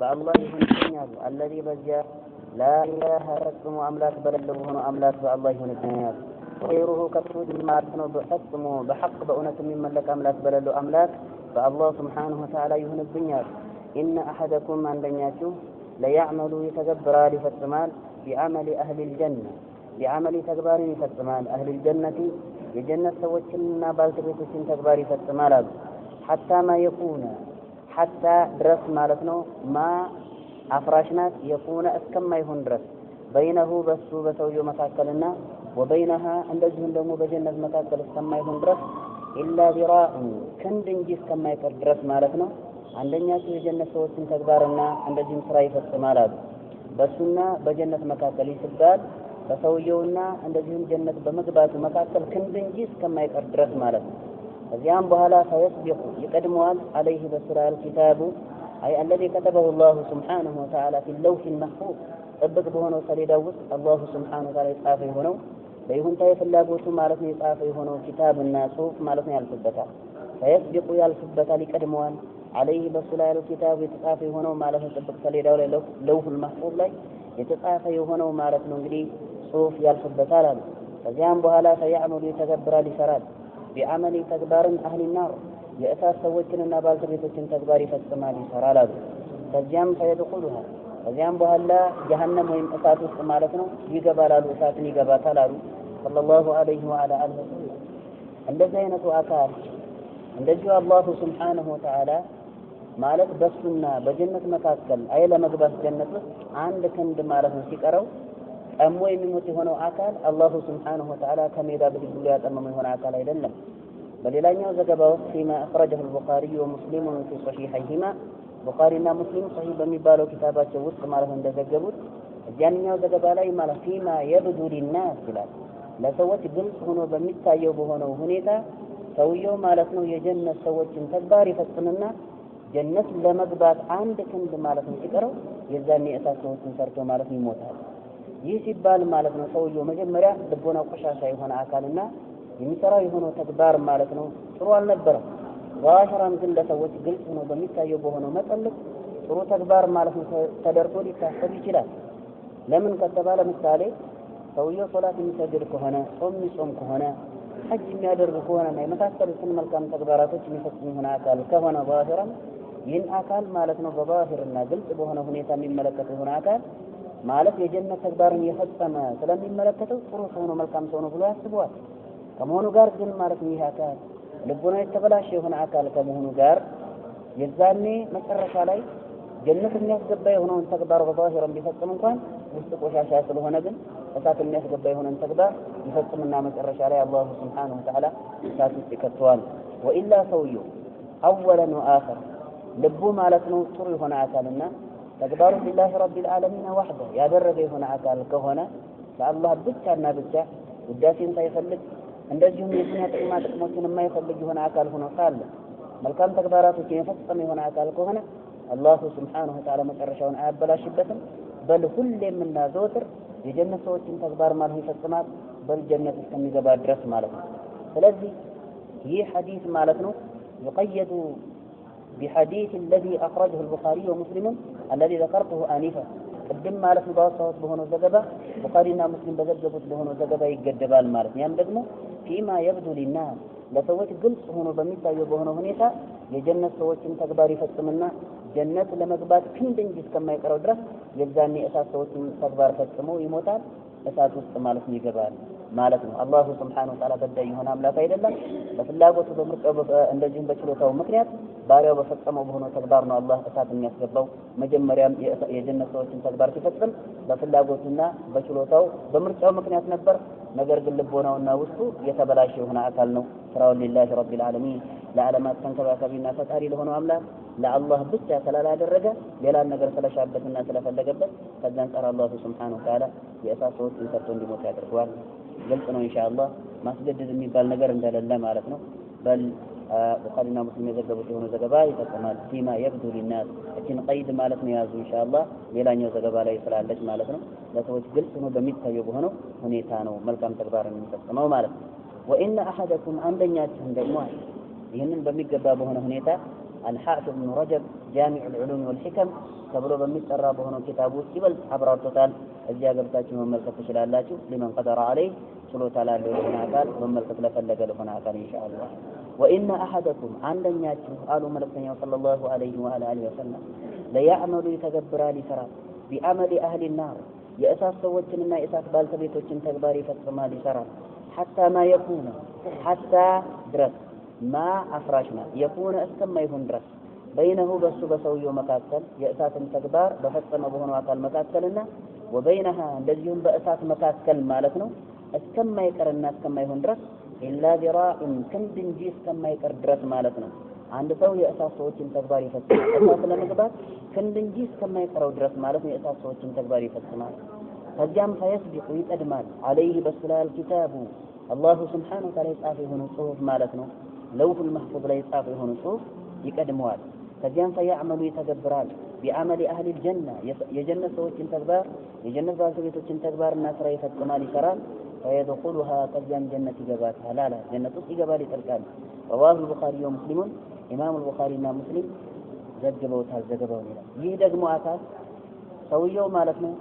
በአላህ ይሁንብኝ አሉ። አለዚ በዚያ ላ ኢላሃ ፈጽሞ አምላክ በሌለው ሆኖ አምላክ በአላህ ይሁንብኝ አሉ። ወይሩሁ ከሱ ማለት ነው በፈጽሞ በሐቅ በእውነት የሚመለክ አምላክ በሌለው አምላክ በአላህ ስብሓነሁ ወተዓላ ይሁንብኝ አሉ። ኢነ አሐደኩም አንደኛችሁ ለያዕመሉ ይተገብራል ይፈጽማል ቢዐመሊ አህሊል ጀነ ቢዐመሊ ተግባርን ይፈጽማል አህሊል ጀነቲ የጀነት ሰዎችንና ባልተቤቶችን ተግባር ይፈጽማል አሉ። ሐታ ማ የኩነ ሐታ ድረስ ማለት ነው ማ አፍራሽ ናት የኩነ እስከማይሆን ድረስ በይነሁ በሱ በሰውየው መካከልና ወበይነሃ እንደዚሁም ደግሞ በጀነት መካከል እስከማይሆን ድረስ ኢላ ዚራኡን ክንድ እንጂ እስከማይቀር ድረስ ማለት ነው። አንደኛቸው የጀነት ሰዎችን ተግባርና እንደዚህም ስራ ይፈጽማል አሉ። በሱና በጀነት መካከል ይስባል በሰውየውና እንደዚሁም ጀነት በመግባቱ መካከል ክንድ እንጂ እስከማይቀር ድረስ ማለት ነው። ከዚያም በኋላ ፈየስቢቁ ይቀድመዋል አለይህ በሱራ አልኪታቡ አይ አለዚ ከተበሁ አላሁ ስብሓነሁ ወተዓላ ፊ ለውሒ መሕፉዝ ጥብቅ በሆነው ሰሌዳ ውስጥ አላሁ ስብሓነሁ ወተዓላ የጻፈ የሆነው በይሁንታ የፍላጎቱ ማለት ነው የጻፈ የሆነው ኪታብና ጽሁፍ ማለት ነው ያልፍበታል። ፈየስቢቁ ያልፍበታል ይቀድመዋል አለይህ በሱ ላይ ያለው ኪታብ የተጻፈ የሆነው ማለት ነው ጥብቅ ሰሌዳው ላይ ለውሑል መሕፉዝ ላይ የተጻፈ የሆነው ማለት ነው እንግዲህ ጽሁፍ ያልፍበታል አሉ። ከዚያም በኋላ ፈያዕመሉ ይተገብራል ይሰራል ቢዐመሊ ተግባርን አህሊ ናር የእሳት ሰዎችንና ባልተቤቶችን ተግባር ይፈጽማል ይሰራል አሉ። ከዚያም ፈየድኹሉሃ ከዚያም በኋላ ጀሀነም ወይም እሳት ውስጥ ማለት ነው ይገባል አሉ። እሳትን ይገባታል አሉ ሰለላሁ ዐለይሂ ወዐላ አሊሂ ወሰለም። እንደዚህ አይነቱ አካል እንደዚሁ አላሁ ስብሓነሁ ወተዓላ ማለት በሱና በጀነት መካከል አይ ለመግባት ጀነት ውስጥ አንድ ክንድ ማለት ነው ሲቀረው ጠሞ የሚሞት የሆነው አካል አላሁ ስብሓነሁ ወተዓላ ከሜዳ ብድግ ብሎ ያጠመመው የሆነ አካል አይደለም። በሌላኛው ዘገባ ውስጥ ፊማ አኽረጀሁ አልቡኻሪ ወሙስሊም ፊ ሶሒሐይሂማ ቡኻሪና ሙስሊም ሶሒህ በሚባለው ኪታባቸው ውስጥ ማለት ነው እንደዘገቡት እዚያኛው ዘገባ ላይ ማለት ፊማ የብዱ ሊናስ ይላል ለሰዎች ግልጽ ሆኖ በሚታየው በሆነው ሁኔታ ሰውየው ማለት ነው የጀነት ሰዎችን ተግባር ይፈጽምና ጀነት ለመግባት አንድ ክንድ ማለት ነው ሲቀረው የዛኔ እሳት ሰዎችን ሰርቶ ማለት ነው ይሞታል። ይህ ሲባል ማለት ነው ሰውየው መጀመሪያ ልቦና ቆሻሻ የሆነ አካልና የሚሰራው የሆነው ተግባር ማለት ነው ጥሩ አልነበረም። ዛሂራን ግን ለሰዎች ግልጽ ሆኖ በሚታየው በሆነው መጠን ጥሩ ተግባር ማለት ነው ተደርጎ ሊታሰብ ይችላል። ለምን ከተባለ ምሳሌ ሰውየው ሶላት የሚሰግድ ከሆነ ጾም የሚጾም ከሆነ ሐጅ የሚያደርግ ከሆነና የመሳሰሉትን መልካም ተግባራቶች የሚፈጽም የሆነ አካል ከሆነ ዛሂራን ይህን አካል ማለት ነው በዛሂርና ግልጽ በሆነ ሁኔታ የሚመለከተው የሆነ አካል ማለት የጀነት ተግባርን የፈጸመ ስለሚመለከተው ጥሩ ሰው ነው መልካም ሰው ነው ብሎ ያስበዋል። ከመሆኑ ጋር ግን ማለት ነው ይህ አካል ልቦና የተበላሸ የሆነ አካል ከመሆኑ ጋር የዛኔ መጨረሻ ላይ ጀነት የሚያስገባ የሆነውን ተግባር በዛሂር ቢፈጽም እንኳን ውስጥ ቆሻሻ ስለሆነ ግን እሳት የሚያስገባ የሆነን ተግባር ይፈጽምና መጨረሻ ላይ አላሁ ስብሓነሁ ወተዓላ እሳት ውስጥ ይከተዋል። ወኢላ ሰውየው አወለን ወአኸር ልቡ ማለት ነው ጥሩ የሆነ አካልና ተግባሩ ሊላሂ ረቢል ዓለሚን ወሕደ ያደረገ የሆነ አካል ከሆነ ለአላህ ብቻና ብቻ ውዳሴን ሳይፈልግ እንደዚሁም የዱንያ ጥቅማ ጥቅሞችን የማይፈልግ የሆነ አካል ሆኖ ሳለ መልካም ተግባራቶችን የፈጸመ የሆነ አካል ከሆነ አላሁ ስብሓነሁ ወተዓላ መጨረሻውን አያበላሽበትም። በል ሁሌምና ዘወትር የጀነት ሰዎችን ተግባር ማለት ይፈጽማል በልጀነት እስከሚገባ ድረስ ማለት ነው። ስለዚህ ይህ ሐዲስ ማለት ነው يقيد بحديث الذي أخرجه البخاري ومسلم الذي ذكرته آنفا قدم ማለት ነው ባወሳሁት በሆነው ዘገባ ቡኻሪና ሙስሊም በዘገቡት በሆነው ዘገባ ይገደባል ማለት ነው። ያም ደግሞ ፊማ የብዱ ሊናስ ለሰዎች ግልጽ ሆኖ በሚታየው በሆነው ሁኔታ የጀነት ሰዎችን ተግባር ይፈጽምና ጀነት ለመግባት ክንድ እንጂ እስከማይቀረው ድረስ የዛኔ እሳት ሰዎችን ተግባር ፈጽሞ ይሞታል እሳት ውስጥ ማለት ነው ይገባል ማለት ነው። አላሁ ስብሓነሁ ወተዓላ በዳይ የሆነ አምላክ አይደለም። በፍላጎቱ በምርጫው እንደዚሁም በችሎታው ምክንያት ባሪያው በፈጸመው በሆነው ተግባር ነው አላህ እሳት የሚያስገባው። መጀመሪያም የጀነት ሰዎችን ተግባር ሲፈጽም በፍላጎቱና በችሎታው በምርጫው ምክንያት ነበር። ነገር ግን ልቦናውና ውስጡ የተበላሸ የሆነ አካል ነው። ስራውን ሊላሂ ረቢል ዓለሚን ለዓለማት ተንከባካቢና ፈጣሪ ለሆነው አምላክ ለአላህ ብቻ ስላላደረገ ሌላን ነገር ስለሻበትና ስለፈለገበት ከዛ አንፃር አላሁ ስብሓነሁ ወተዓላ የእሳት ሰዎችን ሰርቶ እንዲሞት ያደርገዋል። ግልጽ ነው ኢንሻአላህ። ማስገደድ የሚባል ነገር እንደሌለ ማለት ነው። በል ቡኻሪና ሙስሊም የዘገቡት የሆነ ዘገባ ይጠቀማል ፊማ የብዱ ሊናስ እቺን ቀይድ ማለት ነው ያዙ ኢንሻአላህ። ሌላኛው ዘገባ ላይ ስላለች ማለት ነው ለሰዎች ግልጽ ነው በሚታየው በሆነው ሁኔታ ነው መልካም ተግባርን የሚፈጽመው ማለት ነው። ወኢነ አሐደኩም አንደኛችሁም ደግሞ ይህንን በሚገባ በሆነ ሁኔታ አልሐፊዝ ኢብኑ ረጀብ جامع العلوم والحكم ተብሎ በሚጠራ በሆነው ኪታብ ውስጥ ይበልጥ አብራርቶታል። እዚያ ገብታችሁ መመልከት ትችላላችሁ። ሊመን ቀደረ አለይ ችሎታ ላለው ለሆነ አካል መመልከት ለፈለገ ለሆነ አካል ኢንሻአላህ። ወኢነ አሐደኩም አንደኛችሁ አሉ መልእክተኛው ሰለላሁ ዐለይሂ ወአሊሂ ወሰለም ለያዕመሉ ይተገብራል ይሰራል ቢዐመሊ አህሊ ናር የእሳት ሰዎችንና የእሳት ባልተቤቶችን ተግባር ይፈጽማል ይሰራል ሐታ ማ የኩነ ሐታ ድረስ ማ አፍራሽና የኩነ እስከማይሆን ድረስ በይነሁ በሱ በሰውየው መካከል የእሳትን ተግባር በፈጸመ በሆነው አካል መካከልና ወበይነሃ እንደዚሁም በእሳት መካከል ማለት ነው እስከማይቀርና እስከማይሆን ድረስ ኢላ ዚራኡን ክንድ እንጂ እስከማይቀር ድረስ ማለት ነው። አንድ ሰው የእሳት ሰዎችን ተግባር ይፈጽማል እሳት ለመግባት ክንድ እንጂ እስከማይቀረው ድረስ ማለት ነው የእሳት ሰዎችን ተግባር ይፈጽማል። ከዚያም ፈየስቢቁ ይቀድማል አለይህ በስላል ኪታቡ አላሁ ስብሓነሁ ወተዓላ የጻፈ የሆነ ጽሁፍ ማለት ነው ለውሁል መሕፉዝ ላይ የጻፈ የሆነ ጽሁፍ ይቀድመዋል። ከዚያም ፈያዕመሉ ይተገብራል ቢዐመሊ አህሊል ጀና የጀነት ሰዎችን ተግባር የጀነት ባልተቤቶችን ተግባርና ስራ ይፈጽማል ይሰራል። ፈየድኹሉሃ ከዚያም ጀነት ይገባታል አለ ጀነት ውስጥ ይገባል ይጠልቃል። ረዋሁ አልቡኻሪ ወሙስሊሙን ኢማሙ አልቡኻሪና ሙስሊም ዘግበውታል ዘገባውን ይላል። ይህ ደግሞ አካል ሰውየው ማለት ነው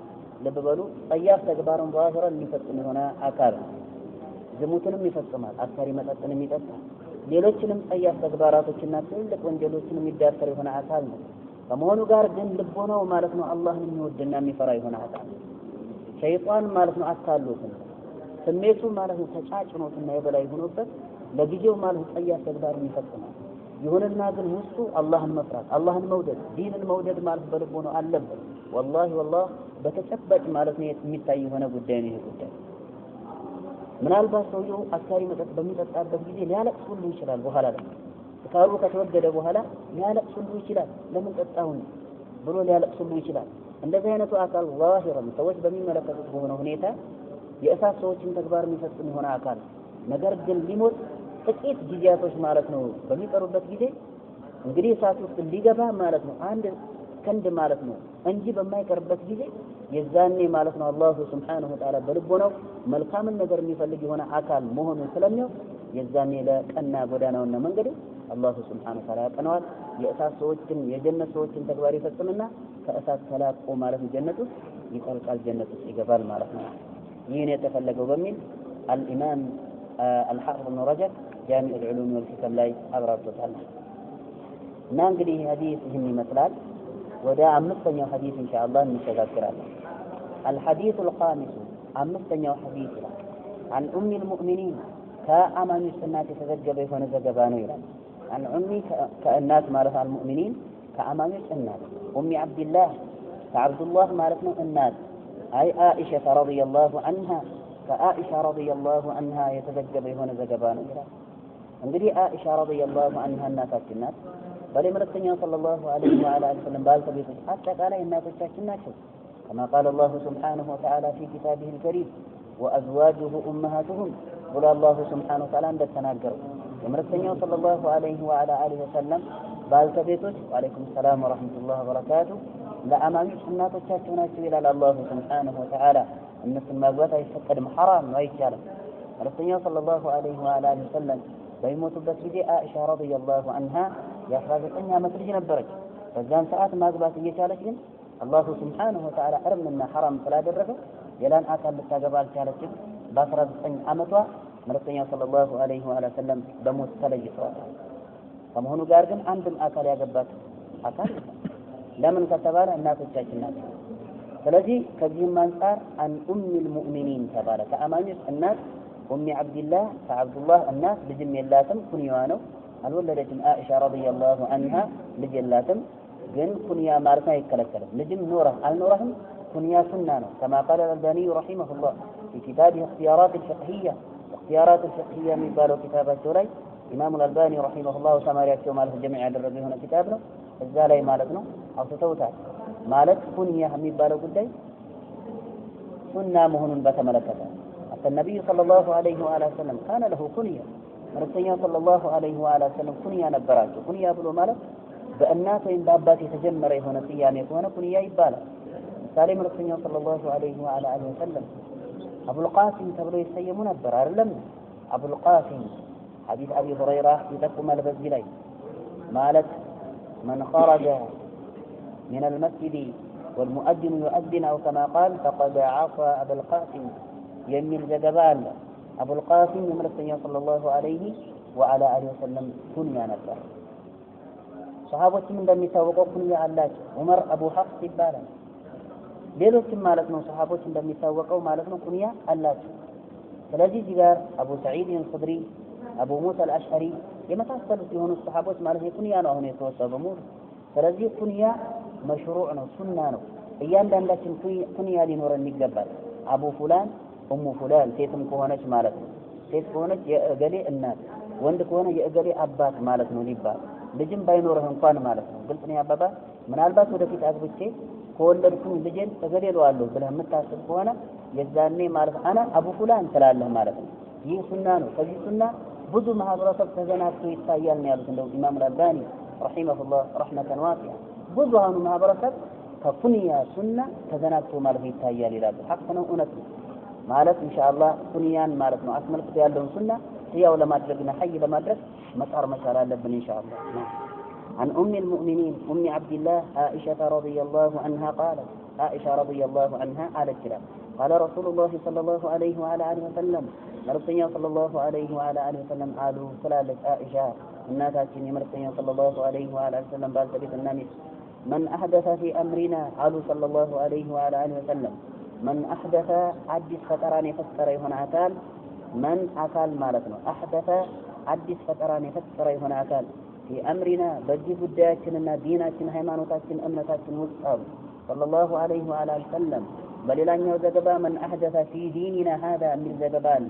ልብ በሉ ጸያፍ ተግባርን ዛሂረን የሚፈጽም የሆነ አካል ዝሙትንም ይፈጽማል አስካሪ መጠጥንም ይጠጣል ሌሎችንም ጸያፍ ተግባራቶችና ትልቅ ወንጀሎችን የሚዳፈር የሆነ አካል ነው። ከመሆኑ ጋር ግን ልቦናው ማለት ነው አላህን የሚወድና የሚፈራ የሆነ አካል ሸይጣን ማለት ነው አታሎት ስሜቱ ማለት ነው ተጫጭኖትና የበላይ ሆኖበት ለጊዜው ማለት ጸያፍ ተግባርን ይፈጽማል። ይሁንና ግን ውስጡ አላህን መፍራት አላህን መውደድ ዲንን መውደድ ማለት በልቦናው አለበት። ወላሂ በተጨባጭ ማለት ነው የሚታይ የሆነ ጉዳይ ነው ይሄ ጉዳይ። ምናልባት ሰውየው አስካሪ መጠጥ በሚጠጣበት ጊዜ ሊያለቅስ ሁሉ ይችላል። በኋላ ላይ ስካሩ ከተወገደ በኋላ ሊያለቅስ ሁሉ ይችላል። ለምን ጠጣሁኝ ብሎ ሊያለቅስ ሁሉ ይችላል። እንደዚህ አይነቱ አካል ዛሂረን ሰዎች በሚመለከቱት በሆነ ሁኔታ የእሳት ሰዎችን ተግባር የሚፈጽም የሆነ አካል ነገር ግን ሊሞት ጥቂት ጊዜያቶች ማለት ነው በሚቀሩበት ጊዜ እንግዲህ እሳት ውስጥ ሊገባ ማለት ነው አንድ ክንድ ማለት ነው እንጂ በማይቀርበት ጊዜ የዛኔ ማለት ነው አላሁ ሱብሓነሁ ወተዓላ በልቦናው መልካምን ነገር የሚፈልግ የሆነ አካል መሆኑን ስለሚያውቅ የዛኔ ለቀና ጎዳናውና መንገዱ አላሁ ሱብሓነሁ ወተዓላ ያቀነዋል። የእሳት ሰዎችን የጀነት ሰዎችን ተግባር ይፈጽምና ከእሳት ተላቆ ማለት ነው ጀነት ውስጥ ይጠልቃል ጀነት ውስጥ ይገባል ማለት ነው። ይህን የተፈለገው በሚል አልኢማም አልሐፊዝ ኢብኑ ረጀብ ጃሚዕ አልዑሉም ወልሒከም ላይ አብራርቶታል። እና እንግዲህ ሐዲስ ይህን ይመስላል። ወደ አምስተኛው ሐዲስ ኢንሻአላህ እንሸጋግራለን። الحديث الخامس አምስተኛው ሐዲስ ይላል عن ام المؤمنين ከአማኞች እናት የተዘገበ የሆነ ዘገባ ነው ይላል። عن ام ከእናት ማለት المؤمنين ከአማኞች እናት ام عبد الله ከعبد الله ማለት ነው እናት አይ عائشة رضي الله عنها ከعائشة رضي الله عنها የተዘገበ የሆነ ዘገባ ነው ይላል። እንግዲህ عائشة رضي الله عنها እናታችን ናት። በለመለክተኛው ሰለላሁ ዐለይሂ ወሰለም ባልተቤቶች አጠቃላይ እናቶቻችን ናቸው። كما قال الله سبحانه وتعالى في كتابه الكريم وأزواجه أمهاتهم قال الله سبحانه وتعالى እንደተናገረው የመለክተኛው ሰለላሁ ዐለይሂ ወሰለም ባልተቤቶች ወአለይኩም ሰላም ወራህመቱላሂ ወበረካቱ ለአማኞች እናቶቻቸው ናቸው ይላል አላሁ ሱብሓነሁ ወተዓላ። እነሱን ማግባት አይፈቀድም ሐራም ነው አይቻልም። መለክተኛው ሰለላሁ ዐለይሂ ወሰለም በሚሞቱበት ጊዜ አኢሻ ረዲየላሁ ዐንሃ የ19 ዓመት ልጅ ነበረች። በዛን ሰዓት ማግባት እየቻለች ግን አላሁ ሱብሓነሁ ወተዓላ ሕርምና ሐራም ስላደረገ ሌላን አካል ልታገባ አልቻለችም። በ19 ዓመቷ መለክተኛው ሰለላሁ ዐለይሂ ወሰለም በሞት ተለይተዋታል። ከመሆኑ ጋር ግን አንድም አካል ያገባት አካል ለምን ከተባለ እናቶቻችን ናቸው። ስለዚህ ከዚህም አንፃር አን ኡሚል ሙእሚኒን ተባለ ከአማኞች እናት ኡሚ አብድላህ ከአብዱላህ እናት ልጅም የላትም ኩንያዋ ነው አልወለደችም። አኢሻ ረዲየላሁ ዐንሃ ልጅ የላትም ግን ኩንያ ማለት አይከለከልም። ልጅም ኖረህ አልኖረህም ኩንያ ሱና ነው። كما قال الألباني رحمه الله في كتابه اختيارات الفقهية የሚባለው ኪታባቸው ላይ ኢማሙ አልባኒ رحمه الله ተማሪያቸው ማለት ጀምዕ ያደረገው የሆነ ኪታብ ነው። እዛ ላይ ማለት ነው አውጥተውታል። ማለት ኩንያ የሚባለው ጉዳይ ሱና መሆኑን በተመለከተ النبي صلى الله عليه وسلم كان له كنية مرتين صلى الله عليه وسلم كنية ነበራቸው። ኩንያ ብሎ ማለት በእናት ወይም በአባት የተጀመረ የሆነ ስያሜ ከሆነ ኩንያ ይባላል። ምሳሌ مرتين صلى الله عليه وسلم አቡል ቃሲም ተብሎ ይሰየሙ ነበር አይደለም? አቡል ቃሲም ሐዲስ አቢ ሁረይራ ይጠቁማል በዚህ ላይ ማለት من خرج من المسجد والمؤذن يؤذن أو كما قال فقد عصى أبا القاسم يميل زجبال أبو القاسم يمرسني صلى الله عليه وعلى آله وسلم كنيا نبر صحابة من دم يتوقع كنيا علاج عمر أبو حفص يبالا ሌሎችም ማለት ነው ሰሃቦች እንደሚታወቀው ማለት ነው ኩንያ አላቸው ስለዚህ ጋር አቡ ሰዒድ አልኹድሪ አቡ ሙሳ አልአሽዓሪ የመሳሰሉት የሆኑ ሰሃቦች ማለት የኩንያ ነው አሁን የተወሰበው ሙሉ ስለዚህ ኩንያ መሽሩዕ ነው ሱና ነው እያንዳንዳችን ኩንያ ሊኖረን ይገባል አቡ ፉላን ኡሙ ፉላን ሴትም ከሆነች ማለት ነው ሴት ከሆነች የእገሌ እናት ወንድ ከሆነ የእገሌ አባት ማለት ነው ሊባል ልጅም ባይኖርህ እንኳን ማለት ነው ግልጽ ነው ያባባ ምናልባት ወደፊት አግብቼ ከወለድኩኝ ልጄን እገሌለዋለሁ ብለህ የምታስብ ከሆነ የዛኔ ማለት አና አቡ ፉላን ትላለህ ማለት ነው ይህ ሱና ነው ከዚህ ሱና ብዙ ማህበረሰብ ተዘናግቶ ይታያል ነው ያሉት እንደው ኢማም አልባኒ ረሂመሁላህ ረህመተን ዋሲዓ ብዙሃኑ ማህበረሰብ ከኩንያ ሱና ተዘናግቶ ማለት ይታያል ይላሉ ሐቅ ነው እውነት ነው ማለት ኢንሻአላህ ኩንያን ማለት ነው አስመልክቶ ያለውን ሱና ያው ለማድረግና ሐይ ለማድረግ መጣር መቻል አለብን ኢንሻአላህ عن أم المؤمنين أم عبد الله عائشة رضي الله عنها قالت عائشة رضي الله عنها على الكلام قال رسول الله صلى الله عليه وعلى آله وسلم مرسيا صلى الله عليه وعلى آله وسلم قالوا سلالة عائشة الناس أتشني مرسيا صلى الله عليه وعلى آله وسلم قال سبيت النامس من أحدث في أمرنا قالوا صلى الله عليه وعلى آله وسلم من أحدث عدس فتراني فسري هنا أكال من أكال مالتنا أحدث عدس فتراني فسري هنا أكال في أمرنا بجي بداياتنا ديناتنا هيمانوتاتنا أمنتاتنا وصال صلى الله عليه وعلى وسلم بل لن يوزقبا من أحدث في ديننا هذا من زقبال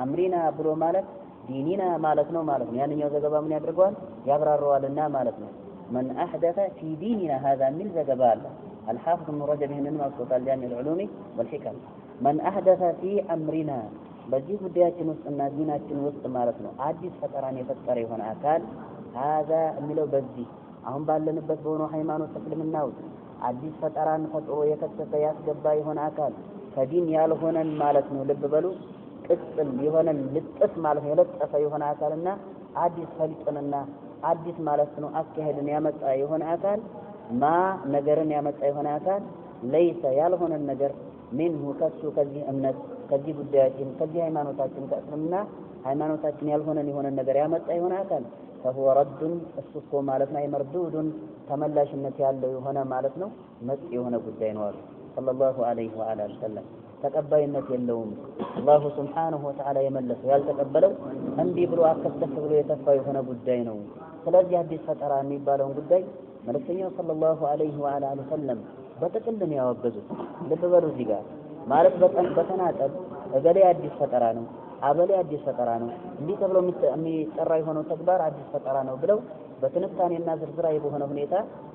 أمرنا برو مالك ديننا مالكنا مالكنا يعني يوزقبا من يدرقوان يقرر روالنا مالكنا من أحدث في ديننا هذا من زقبال الحافظ من رجب هنا السلطان الجامع العلومي والحكم من أحدث في أمرنا بجي بداياتنا أن ديناتنا وصال مالكنا عدس فتراني فتري هنا أكال هذا ملو بزي አሁን ባለንበት በሆነው ሃይማኖት ተክልምናው አዲስ ፈጠራን ፈጥሮ የከተተ ያስገባ ይሆን አካል ከዲን ያልሆነን ማለት ነው ልብ በሉ ቅጥል ይሆነን ልጥፍ ማለት የለጠፈ ይሆን አካልና አዲስ ፈልጥንና አዲስ ማለት ነው አስከሄድን ያመጣ ይሆን አካል ማ ነገርን ያመጣ ይሆን አካል ለይሰ ያልሆነን ነገር منه ከሱ ከዚህ እምነት ከዚህ ጉዳያችን ከዚህ ሃይማኖታችን ከእስልምና ሃይማኖታችን ያልሆነን የሆነን ነገር ያመጣ ይሆን አካል فهو رد السكو مالتنا أي مردود تملاش النتيال يهنا مالتنا مت يهنا قدين وارد صلى الله عليه وعلى وسلم تقبل النتيال اللوم الله سبحانه وتعالى يملس ويال تقبلوا أنبي بروا أكتفقوا يتفا يهنا قدين فلازي هدي فترة أني بالهم قدين ملسيين صلى الله عليه وعلى وسلم بتكلم يا وبزو لببرو زيقا مالت بتناتب أقل هدي فترة አበሌ አዲስ ፈጠራ ነው እንዲህ ተብሎ የሚጠራ የሆነው ተግባር አዲስ ፈጠራ ነው ብለው በትንታኔና ዝርዝራዊ በሆነ ሁኔታ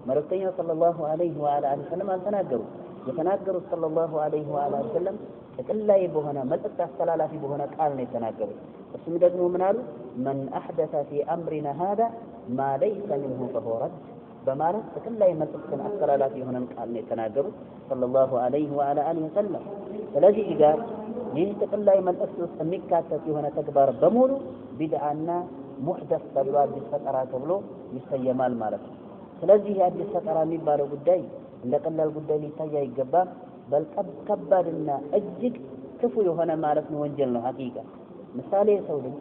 መልእክተኛው ሰለላሁ ዐለይሂ ወአለ ወሰለም አልተናገሩ የተናገሩት ሰለላሁ ዐለይሂ ወአለ ወሰለም ጥቅላይ በሆነ መልእክት አስተላላፊ በሆነ ቃል ነው የተናገሩት እሱም ደግሞ ምን አሉ من احدث في امرنا هذا ما ليس منه فهو رد በማለት ጥቅላይ መልእክትን አስተላላፊ የሆነ ቃል ነው የተናገሩት ሰለላሁ ዐለይሂ ወአለ ወሰለም ስለዚህ ጋር ይህ ጥቅላይ መልእክት ውስጥ የሚካተት የሆነ ተግባር በሙሉ ቢድዓና ሙህደስ ተብሎ አዲስ ፈጠራ ተብሎ ይሰየማል ማለት ነው ስለዚህ አዲስ ፈጠራ የሚባለው ጉዳይ እንደ ቀላል ጉዳይ ሊታይ አይገባም በልከባድና እጅግ ክፉ የሆነ ማለት ነው ወንጀል ነው ሐቂቃ ምሳሌ ሰው ልጅ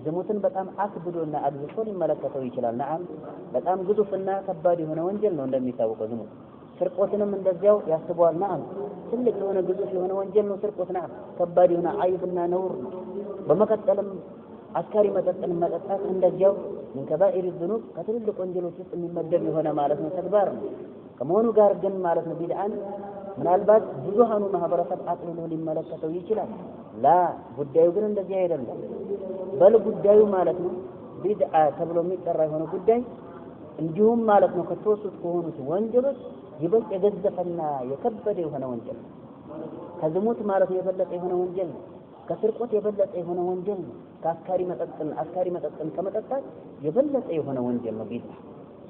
ዝሙትን በጣም አክብዶና አግዝፎ ሊመለከተው ይችላል ነዓም በጣም ግዙፍና ከባድ የሆነ ወንጀል ነው እንደሚታወቀው ዝሙት ስርቆትንም እንደዚያው ያስበዋል ነዓም ትልቅ የሆነ ግዙፍ የሆነ ወንጀል ነው ስርቆት ነዓም ከባድ የሆነ አይብና ነውር ነው በመቀጠልም አስካሪ መጠጥን መጠጣት እንደዚያው من كبائر الذنوب ከትልቅ ወንጀሎች ውስጥ የሚመደብ የሆነ ማለት ነው ተግባር ነው ከመሆኑ ጋር ግን ማለት ነው ቢድዓን ምናልባት ብዙሃኑ ማህበረሰብ አጥልሎ ሊመለከተው ይችላል ላ ጉዳዩ ግን እንደዚህ አይደለም በል ጉዳዩ ማለት ነው ቢድዓ ተብሎ የሚጠራ የሆነ ጉዳይ እንዲሁም ማለት ነው ከተወሰኑት ከሆኑት ወንጀሎች ይበልጥ የገዘፈና የከበደ የሆነ ወንጀል ከዝሙት ማለት ነው የበለጠ የሆነ ወንጀል ከስርቆት የበለጠ የሆነ ወንጀል አስካሪ መጠጥን ከመጠጣት የበለጠ የሆነ ወንጀል ነው ቢድዓ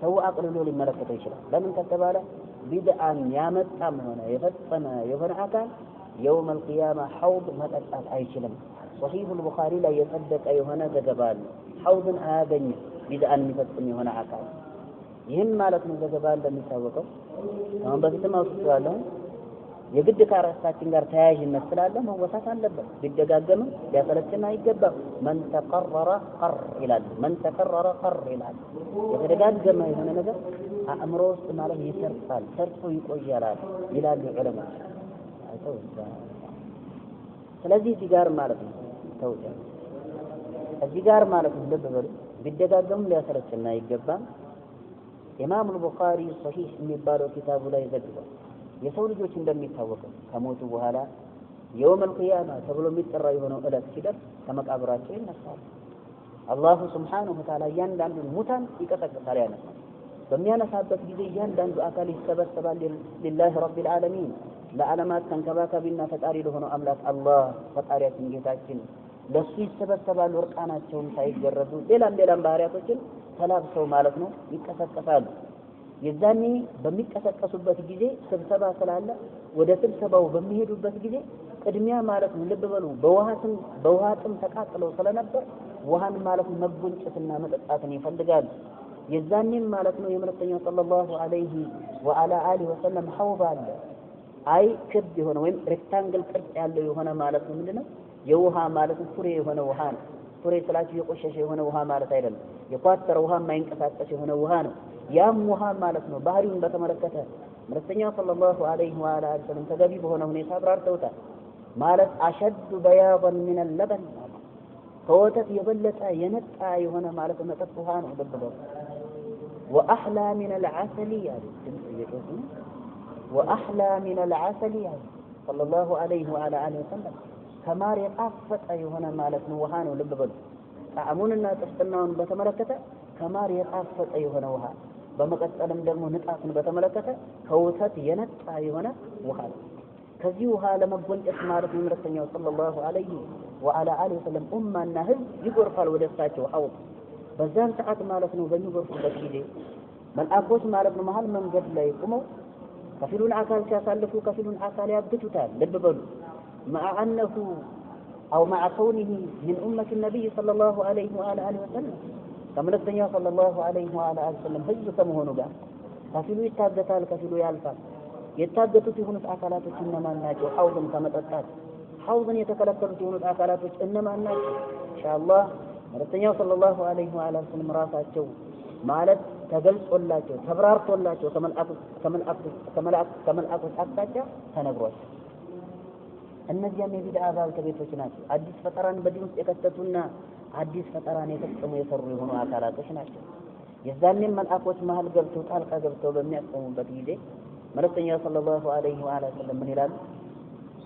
ሰው አቅልሎ ሊመለከተው ይችላል ለምን ከተባለ ቢድዓን ያመጣም ሆነ የፈጸመ የሆነ አካል يوم القيامة حوض መጠጣት አይችልም صحيح البخاري ላይ የጸደቀ የሆነ ዘገባ አለ ሐውድን አያገኝ ቢድዓን የሚፈጽም የሆነ አካል ይህም ማለት ነው ዘገባ እንደሚታወቀው አሁን በፊትም አውጥቻለሁ የግድ ከራሳችን ጋር ተያያዥነት ስላለ መወሳት አለበት ቢደጋገምም ሊያሰለችና አይገባም من تقرر قر ይላል من تقرر قر ይላል የተደጋገመ የሆነ ነገር አእምሮ ውስጥ ማለት ይሰርፋል ሰርፎ ይቆያል ይላሉ ዑለማዎች አይተው ስለዚህ ሲጋር ማለት ነው ተውጫ እዚህ ጋር ማለት ነው ልብ በሉ ቢደጋገምም ሊያሰለችና አይገባም ኢማም አልቡኻሪ ሶሂህ የሚባለው ኪታቡ ላይ ዘግቧል የሰው ልጆች እንደሚታወቀው ከሞቱ በኋላ የውመል ቂያማ ተብሎ የሚጠራ የሆነው ዕለት ሲደርስ ከመቃብራቸው ይነሳሉ አላሁ ሱብሓነሁ ወተዓላ እያንዳንዱን ሙታን ይቀሰቅሳል ያነሳል በሚያነሳበት ጊዜ እያንዳንዱ አካል ይሰበሰባል ሊላሂ ረቢል ዓለሚን ለዓለማት ተንከባካቢና ፈጣሪ ለሆነው አምላክ አላህ ፈጣሪያችን ጌታችን ለሱ ይሰበሰባሉ እርቃናቸውን ሳይገረዙ ሌላም ባህሪያቶችን ተላብሰው ማለት ነው ይቀሰቀሳሉ የዛኔ በሚቀሰቀሱበት ጊዜ ስብሰባ ስላለ ወደ ስብሰባው በሚሄዱበት ጊዜ ቅድሚያ ማለት ነው ልብ በሉ በውሃጥም ተቃጥለው ስለነበር ውሃን ማለት መጎንጨትና መጠጣትን ይፈልጋሉ የዛኔም ማለት ነው የመልእክተኛው ሰለላሁ ዐለይሂ ወዐላ አሊሂ ወሰለም ሐውድ አለ አይ ክብ የሆነ ወይም ሬክታንግል ቅርጽ ያለው የሆነ ማለት ነው ምንድነው የውሃ ማለት ፍሬ የሆነ ውሃ ነው ፍሬ ስላችሁ የቆሸሸ የሆነ ውሃ ማለት አይደለም የኳተረ ውሃ የማይንቀሳቀስ የሆነ ውሃ ነው ያም ውሃ ማለት ነው ባህሪውን በተመለከተ መልእክተኛው ሰለላሁ ዐለይሂ ወዐላ አሊሂ ወሰለም ተገቢ በሆነ ሁኔታ አብራርተውታል ማለት አሸዱ በያضን من اللبن ከወተት የበለጠ የነጣ የሆነ ማለት መጠጥ ውሃ ነው ልብ በሉ واحلى من العسل يعني واحلى من العسل يعني صلى الله عليه وعلى اله وسلم ከማር የጣፈጠ የሆነ ማለት ነው ውሃ ነው ልብ በሉ ጣዕሙንና ጥፍጥናውን በተመለከተ ከማር የጣፈጠ የሆነ ውሃ በመቀጠልም ደግሞ ንጣትን በተመለከተ ከወተት የነጣ የሆነ ውሃ ነው ከዚህ ውሃ ለመጎንጨት ማለት ነው መልእክተኛው ሰለላሁ ዐለይሂ ወዐላ አሊሂ ወሰለም ኡማና ህዝብ ይጎርፋል ወደ እሳቸው ሐውድ በዛን ሰዓት ማለት ነው በሚጎርፉበት ጊዜ መልአኮች ማለት ነው መሀል መንገድ ላይ ቆመው ከፊሉን አካል ሲያሳልፉ ከፊሉን አካል ያብቱታል ልብ በሉ مع أنه أو مع كونه من أمة النبي صلى الله عليه وعلى آله وسلم كما صلى الله عليه وعلى آله وسلم هجو كمهونو قال كفلو يتاقتال كفلو يالفال يتاقتو تهونت أكالاتك إنما الناجو حوضا كمتأتات حوضا يتكالكتو تهونت أكالاتك إنما الناجو إن شاء الله صلى الله عليه وعلى آله وسلم راساتشو ማለት ተገልጾላቸው ተብራርቶላቸው ከመልአኮች አቅጣጫ ተነግሯቸው እነዚያም የቢድዓ ባልተቤቶች ናቸው አዲስ ፈጠራን በዲን ውስጥ የከተቱና አዲስ ፈጠራን የፈጸሙ የሰሩ የሆኑ አካላቶች ናቸው የዛኔም መልአኮች መሃል ገብተው ጣልቃ ገብተው በሚያስቆሙበት ጊዜ መልእክተኛው ሰለላሁ ዐለይሂ ወሰለም ምን ይላሉ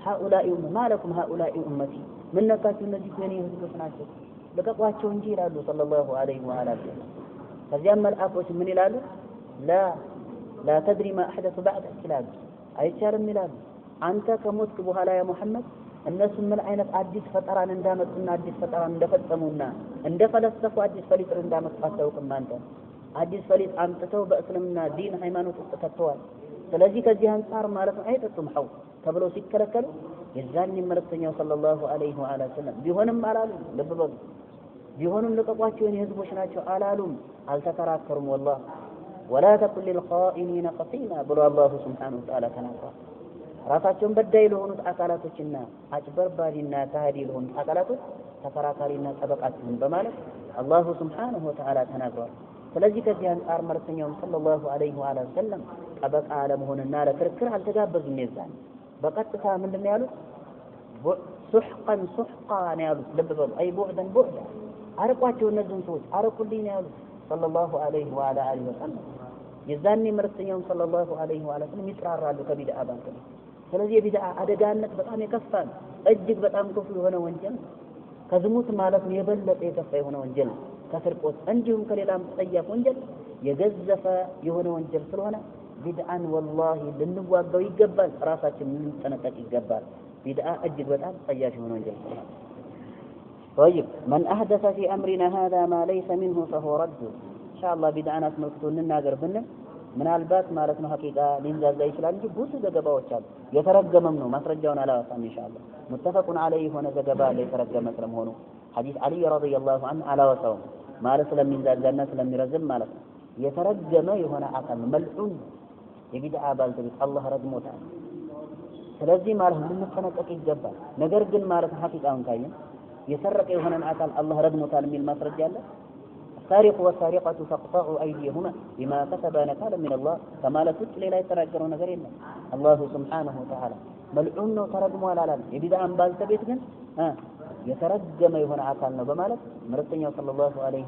هؤلاء ما لكم هؤلاء امتي ምን ነካችሁ እነዚህ የኔ ህዝቦች ናቸው ለቀቋቸው እንጂ ይላሉ ሰለላሁ ዐለይሂ ወሰለም ከዚያም መልአኮች ምን ይላሉ لا تدري ما احدث بعدك ይላሉ አይቻልም ይላሉ አንተ ከሞትክ በኋላ ያ መሐመድ እነሱ ምን አይነት አዲስ ፈጠራን እንዳመጡና አዲስ ፈጠራን እንደፈጸሙና እንደፈለሰፉ አዲስ ፈሊጥን እንዳመጡ አታውቅም አንተ አዲስ ፈሊጥ አምጥተው በእስልምና ዲን ሃይማኖት ውስጥ ከተዋል ስለዚህ ከዚህ አንፃር ማለት ነው አይጠጡም ሐው ተብለው ሲከለከሉ የዛኔ መልእክተኛው ሰለላሁ ዐለይሂ ወሰለም ቢሆንም አላሉ ልብ በሉ ቢሆንም ለቀቋቸው የኔ ህዝቦች ናቸው አላሉም አልተከራከሩም والله ولا تقل للخائنين قصينا ብሎ አላሁ ሱብሓነሁ ወተዓላ ተናግሯል ራሳቸውን በዳይ ለሆኑት አካላቶችና አጭበርባሪና ታህዲ ለሆኑት አካላቶች ተከራካሪና ጠበቃቸውን በማለት አላሁ ሱብሓነሁ ወተዓላ ተናግሯል ስለዚህ ከዚህ አንፃር መልእክተኛው ሰለላሁ ዐለይሂ ወሰለም ጠበቃ ለመሆንና ለክርክር አልተጋበዙም ይዛል በቀጥታ ምንድነው ያሉት ሱሕቀን ሱሕቃን ያሉት ልብ በሉ አይ ቡዕደን ቡዕዳ አርቋቸው እነዚህን ሰዎች አርቁልኝ ያሉት ሰለላሁ ዐለይሂ ወሰለም የዛኔ መልእክተኛው ሰለላሁ ዐለይሂ ወሰለም ይጥራራሉ ከቢድዓ ባንከ ስለዚህ የቢድዓ አደጋነት በጣም የከፋ ነው እጅግ በጣም ክፉ የሆነ ወንጀል ከዝሙት ማለት ነው የበለጠ የከፋ የሆነ ወንጀል ከስርቆት እንዲሁም ከሌላም ተጠያፍ ወንጀል የገዘፈ የሆነ ወንጀል ስለሆነ ቢድዓን والله ልንዋጋው ይገባል ራሳችን ልንጠነቀቅ ይገባል ቢድዓ እጅግ በጣም ተጠያፍ የሆነ ወንጀል ስለሆነ طيب من احدث في امرنا هذا ما ليس منه فهو رد ان شاء الله ቢድዓናት መልክቶ እንናገር ብንል ምናልባት ማለት ነው ሐቂቃ ሊንዛዛ ይችላል እንጂ ብዙ ዘገባዎች አሉ የተረገመም ነው ማስረጃውን አላወጣም ኢንሻአላህ ሙተፈቁን ዐለይሂ ሆነ ዘገባ ላይ የተረገመ ስለመሆኑ ሐዲስ አሊ ረዲየላሁ ዐንሁ አላወጣውም ማለት ስለሚንዛዛና ስለሚረዝም ማለት ነው የተረገመ የሆነ አካል መልዑን የቢድዓ ባልተቤት አላህ ረግሞታል። ስለዚህ ማለት ልንጠነቀቅ ይገባል። ነገር ግን ማለት ሐቂቃውን ካየን የሰረቀ የሆነን አካል አላህ ረግሞታል የሚል ማስረጃ አለ? السارق والسارقة فاقطعوا أيديهما بما كسبا نكالا من الله كما لا تطلع لا يتراجعون ነገር የለም። الله سبحانه وتعالى መልዑን ነው ተረግሟል አላለም። የቢድዓን ባልተቤት ግን የተረገመ የሆነ አካል ነው በማለት መልእክተኛው ሰለላሁ ዐለይሂ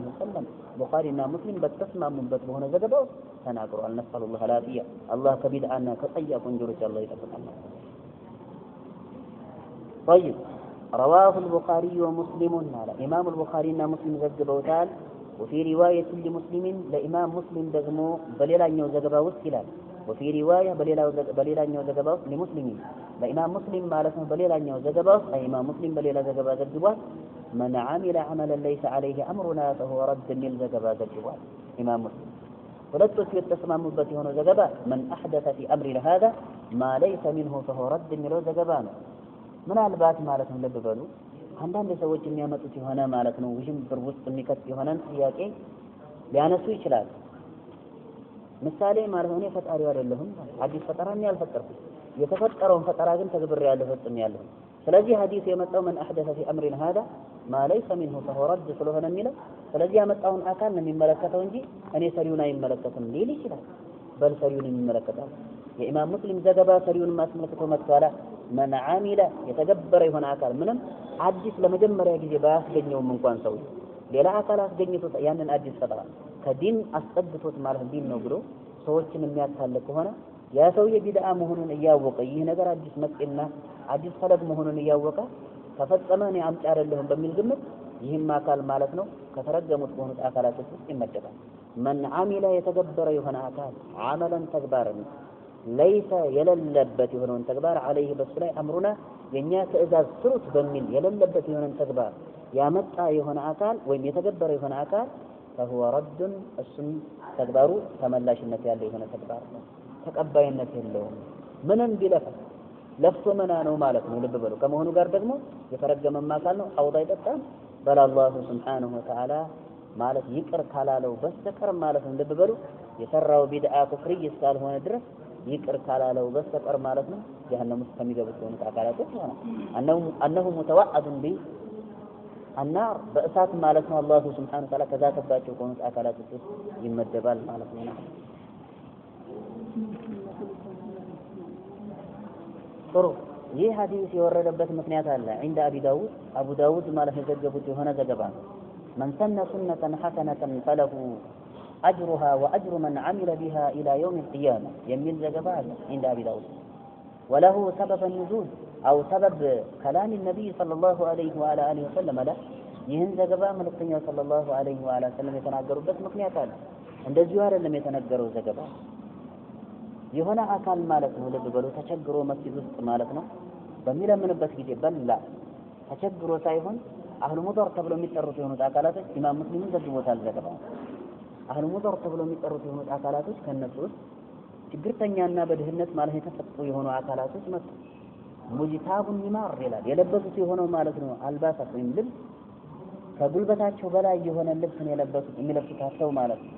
ወሰለም ቡኻሪና ሙስሊም በተስማሙበት በሆነ ዘገባው ተናግረዋል። ነስአሉላህ አልዓፊያ አላህ ከቢድዓና ከጸያፍ ወንጀሎች አላህ ይጠብቀን። طيب رواه البخاري ومسلم على امام البخاري ومسلم ዘግበውታል። وفي روايه لمسلم لامام مسلم ደግሞ በሌላኛው ዘገባ ውስጥ ይላል وفي روايه በሌላኛው ዘገባ ውስጥ لمسلم ለኢማም ሙስሊም ማለት ነው። በሌላኛው ዘገባ ውስጥ ኢማም ሙስሊም በሌላ ዘገባ ዘግቧል። من عمل عملا ليس عليه امرنا فهو رد የሚል ዘገባ ዘግቧል ኢማም ሙስሊም። ሁለቶቹ የተስማሙበት የሆነው ዘገባ من احدث في امرنا هذا ما ليس منه فهو رد የሚለው ዘገባ ነው። ምናልባት ማለት ነው ልብ በሉ አንዳንድ ሰዎች የሚያመጡት የሆነ ማለት ነው ውዥንብር ውስጥ የሚከት የሆነን ጥያቄ ሊያነሱ ይችላል። ምሳሌ ማለት ነው እኔ ፈጣሪው አይደለሁም አዲስ ፈጠራን ያልፈጠርኩት የተፈጠረውን ፈጠራ ግን ተግብሬያለሁ ፈጽሜያለሁ። ስለዚህ ሐዲስ የመጣው من احدث في امرنا هذا ما ليس منه فهو رد ስለሆነ የሚለው ስለዚህ ያመጣውን አካል ነው የሚመለከተው እንጂ እኔ ሰሪውን አይመለከትም ሊል ይችላል። በል ሰሪውን የሚመለከተው የኢማም ሙስሊም ዘገባ ሰሪውን ማስመልከቶ መጥቷል። من عمل የተገበረ የሆነ አካል ምንም አዲስ ለመጀመሪያ ጊዜ ባያስገኘውም እንኳን ሰው ሌላ አካል አስገኝቶት ያንን አዲስ ፈጠራ ከዲን አስጠግቶት ማለት ዲን ነው ብሎ ሰዎችን የሚያታልል ከሆነ ያ ሰውዬ ቢድዓ መሆኑን እያወቀ ይህ ነገር አዲስ መጥና አዲስ ፈለግ መሆኑን እያወቀ ተፈጸመ እኔ አምጪ አይደለሁም በሚል ግምት ይህም አካል ማለት ነው ከተረገሙት በሆኑት አካላት ውስጥ ይመደባል። من عمل የተገበረ የሆነ አካል عملا ተግባርን ليس የለለበት የሆነውን ተግባር عليه በሱ ላይ አምሩና የኛ ትእዛዝ ስሩት በሚል የለለበት የሆነን ተግባር ያመጣ የሆነ አካል ወይም የተገበረ የሆነ አካል فهو رد እሱም ተግባሩ ተመላሽነት ያለው የሆነ ተግባር ነው። ተቀባይነት የለውም። ምንም ቢለፋ ለፍቶ መና ነው ማለት ነው። ልብ በሉ ከመሆኑ ጋር ደግሞ የተረገመ አካል ነው። አውዳ ይጠጣም በላ አላህ Subhanahu Wa Ta'ala ማለት ይቅር ካላለው በስተቀር ማለት ነው። ልብ በሉ የሰራው ቢድዓ ኩፍሪ እስካልሆነ ድረስ ይቅር ካላለው በስተቀር ማለት ነው ጀሃነም ውስጥ ከሚገቡት ሆነ አካላቶች ነው أنه متوعد النار በእሳት ማለት ነው። አላህ Subhanahu Wa Ta'ala ከዛተባቸው ሆነ አካላቶች ውስጥ ይመደባል ማለት ነው። ጥሩ ይህ ሐዲስ የወረደበት ምክንያት አለ። عند ابي داود ማለት የዘገቡት የሆነ ዘገባ ነው። من سن سنة حسنة فله أجرها وأجر من عمل بها إلى يوم القيامة يميل زجبا عند أبي داود وله سبب النزول أو سبب كلام النبي صلى الله عليه وعلى آله وسلم له يهن زجبا من القيامة صلى الله عليه وعلى وسلم يتناقروا بس مكنيات هذا عند الزوار لم يتناقروا زجبا يهنا أكال مالتنا لبقلوا تشجروا مسجد مالتنا بميلا من بس كده بل لا تشجروا سايهن أهل مضر تبلو متعرض يهنوا أكالاتك إمام مسلمين زجبوا تال زجبا أهل مضر تبلو متعرض يهنوا أكالاتك كالنسوس ችግርተኛና በድህነት ማለት የተፈጠሩ የሆኑ አካላቶች መጡ። ሙጂታቡን ይማር ይላል የለበሱት የሆነው ማለት ነው። አልባሳት ወይም ልብስ ከጉልበታቸው በላይ የሆነ ልብስን የለበሱት የሚለብሱት አሰው ማለት ነው።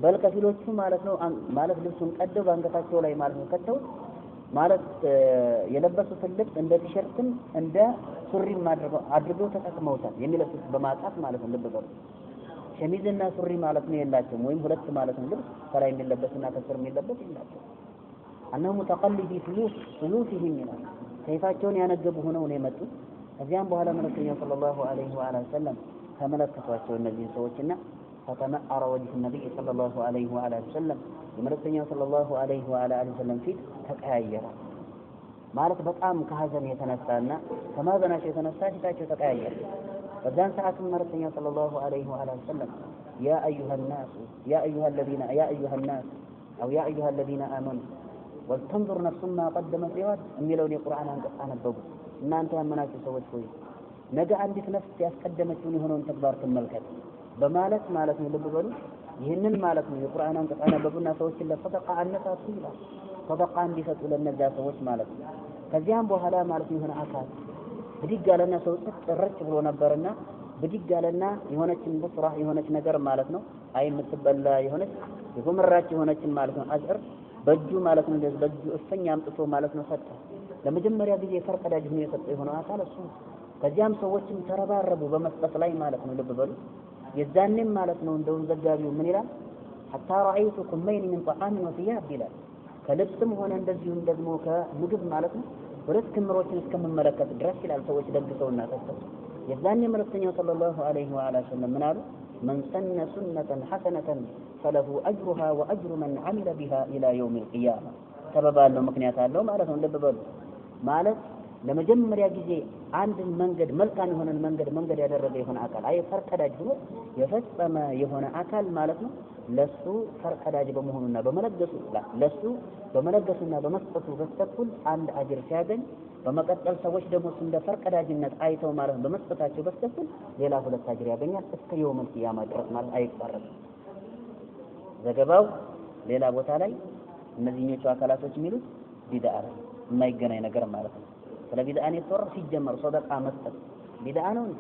በልከፊሎቹ ማለት ነው ማለት ልብሱን ቀደው ባንገታቸው ላይ ማለት ነው ከተው ማለት የለበሱት ልብስ እንደ ቲሸርትም እንደ ሱሪም አድርገው ተጠቅመውታል። የሚለብሱት በማጣት ማለት ነው። ልብ በሉ ሸሚዝና ሱሪ ማለት ነው የላቸውም ወይም ሁለት ማለት ነው። ልብስ ከላይ የሚለበስና ከስር የሚለበስ የላቸው። أنه متقلدي سلوفهم ይላል ሰይፋቸውን ያነገቡ ሆነው ነው የመጡት። ከዚያም በኋላ መልእክተኛው ሰለላሁ ዐለይሂ ወሰለም ተመለከቷቸው እነዚህ ሰዎችና فتمأر وجه النبي صلى الله عليه وسلم መልእክተኛው ሰለላሁ ዐለይሂ ወሰለም ፊት ተቀያየረ ማለት በጣም ከሀዘን የተነሳና ከማዘናቸው የተነሳ ፊታቸው ተቀያየረ። በዛን ሰዓት መልእክተኛው ሰለላሁ ዐለይሂ ወሰለም يا أيها الناس أو يا أيها الذين آمنوا ولتنظر نفس ما قدمت لغد የሚለውን የቁርአን አንቀጽ አነበቡ። እናንተ ያመናችሁ ሰዎች ሆይ ነገ አንዲት ነፍስ ያስቀደመችውን የሆነውን ተግባር ተመልከቱ በማለት ማለት ነው። ልብ በሉ ይህንን ማለት ነው የቁርአን አንቀጽ አነበቡና ሰዎችን ለሰደቃ አነሳሱ ይላል። ሰደቃ እንዲሰጡ ለነዛ ሰዎች ማለት ነው። ከዚያም በኋላ ማለት የሆነ አካል ብድግ ያለና ሰው ጥርጭ ብሎ ነበርና ብድግ ያለና የሆነችን በስራ የሆነች ነገር ማለት ነው አይ የምትበላ የሆነች የጎመራች የሆነችን ማለት ነው አዝር በእጁ ማለት ነው እንደዚህ በእጁ እፈኛ አምጥቶ ማለት ነው ሰጠ። ለመጀመሪያ ጊዜ ፈርቀዳጅ ሆኖ የሰጠው የሆነ አካል እሱ። ከዚያም ሰዎችም ተረባረቡ በመስጠት ላይ ማለት ነው። ልብ በሉ የዛኔም ማለት ነው እንደውም ዘጋቢው ምን ይላል حتى رأيت كمين من طعام وثياب ይላል ከልብስም ሆነ እንደዚሁም ደግሞ ከምግብ ማለት ነው ሁለት ክምሮችን እስከመመለከት ድረስ ይላል ሰዎች ደግሰውና ተሰጡ። የዛኔ መልእክተኛው ሰለላሁ ዐለይሂ ወሰለም ምን አሉ من سن سنة حسنة فله أجرها وأجر من عمل بها إلى يوم القيامة سبب አለው ምክንያት አለው ማለት ነው። ልብ በሉ ማለት ለመጀመሪያ ጊዜ አንድ መንገድ መልካም የሆነ መንገድ ያደረገ የሆነ አካል አይ ፈርቀዳጅ ሆኖ የፈጸመ የሆነ አካል ማለት ነው ለሱ ፈርቀዳጅ በመሆኑና በመለገሱና በመስጠቱ በስተኩል አንድ አጅር ሲያገኝ በመቀጠል ሰዎች ደግሞ እንደ ፈርቀዳጅነት አይተው ማለት በመስጠታቸው በስተኩል ሌላ ሁለት አጅር ያገኛል እስከ የውመል ቂያማ ድረስ ማለት አይቋረጥም። ዘገባው ሌላ ቦታ ላይ እነዚህኞቹ አካላቶች የሚሉት ቢድዓ የማይገናኝ ነገር ማለት ነው። ስለ ቢድዓ ነው የተወራ ሲጀመር ሰደቃ መስጠት ቢድዓ ነው እንዴ?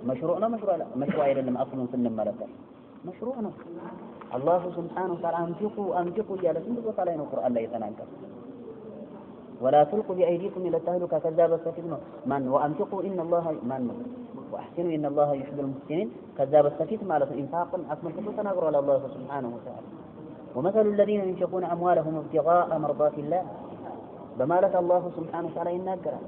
መሽሩዕ ነው መሽሩዕ አይደለም። አፍሉን ስንመለከት መሽሩዕ ነው። አላሁ ሱብሓነሁ ወተዓላ አንፊቁ እያለ ስንት ቦታ ላይ ነው ቁርአን ላይ የተናገረው? ወላ ትልቁ ቢአይዲኩም ኢለ ተህሉካ ከዛ በስተፊት ነው ማን ወአንፊቁ ኢነላህ ማን ነው ወአሕሲኑ ኢነላህ ዩሒቡል ሙሕሲኒን ከዛ በስተፊት ማለት ነው ኢንፋቅን አስመልክቶ ተናግሯል አላሁ ሱብሓነሁ ወተዓላ ومثل الذين ينفقون أموالهم ابتغاء مرضات الله بمالك الله سبحانه وتعالى يناقرا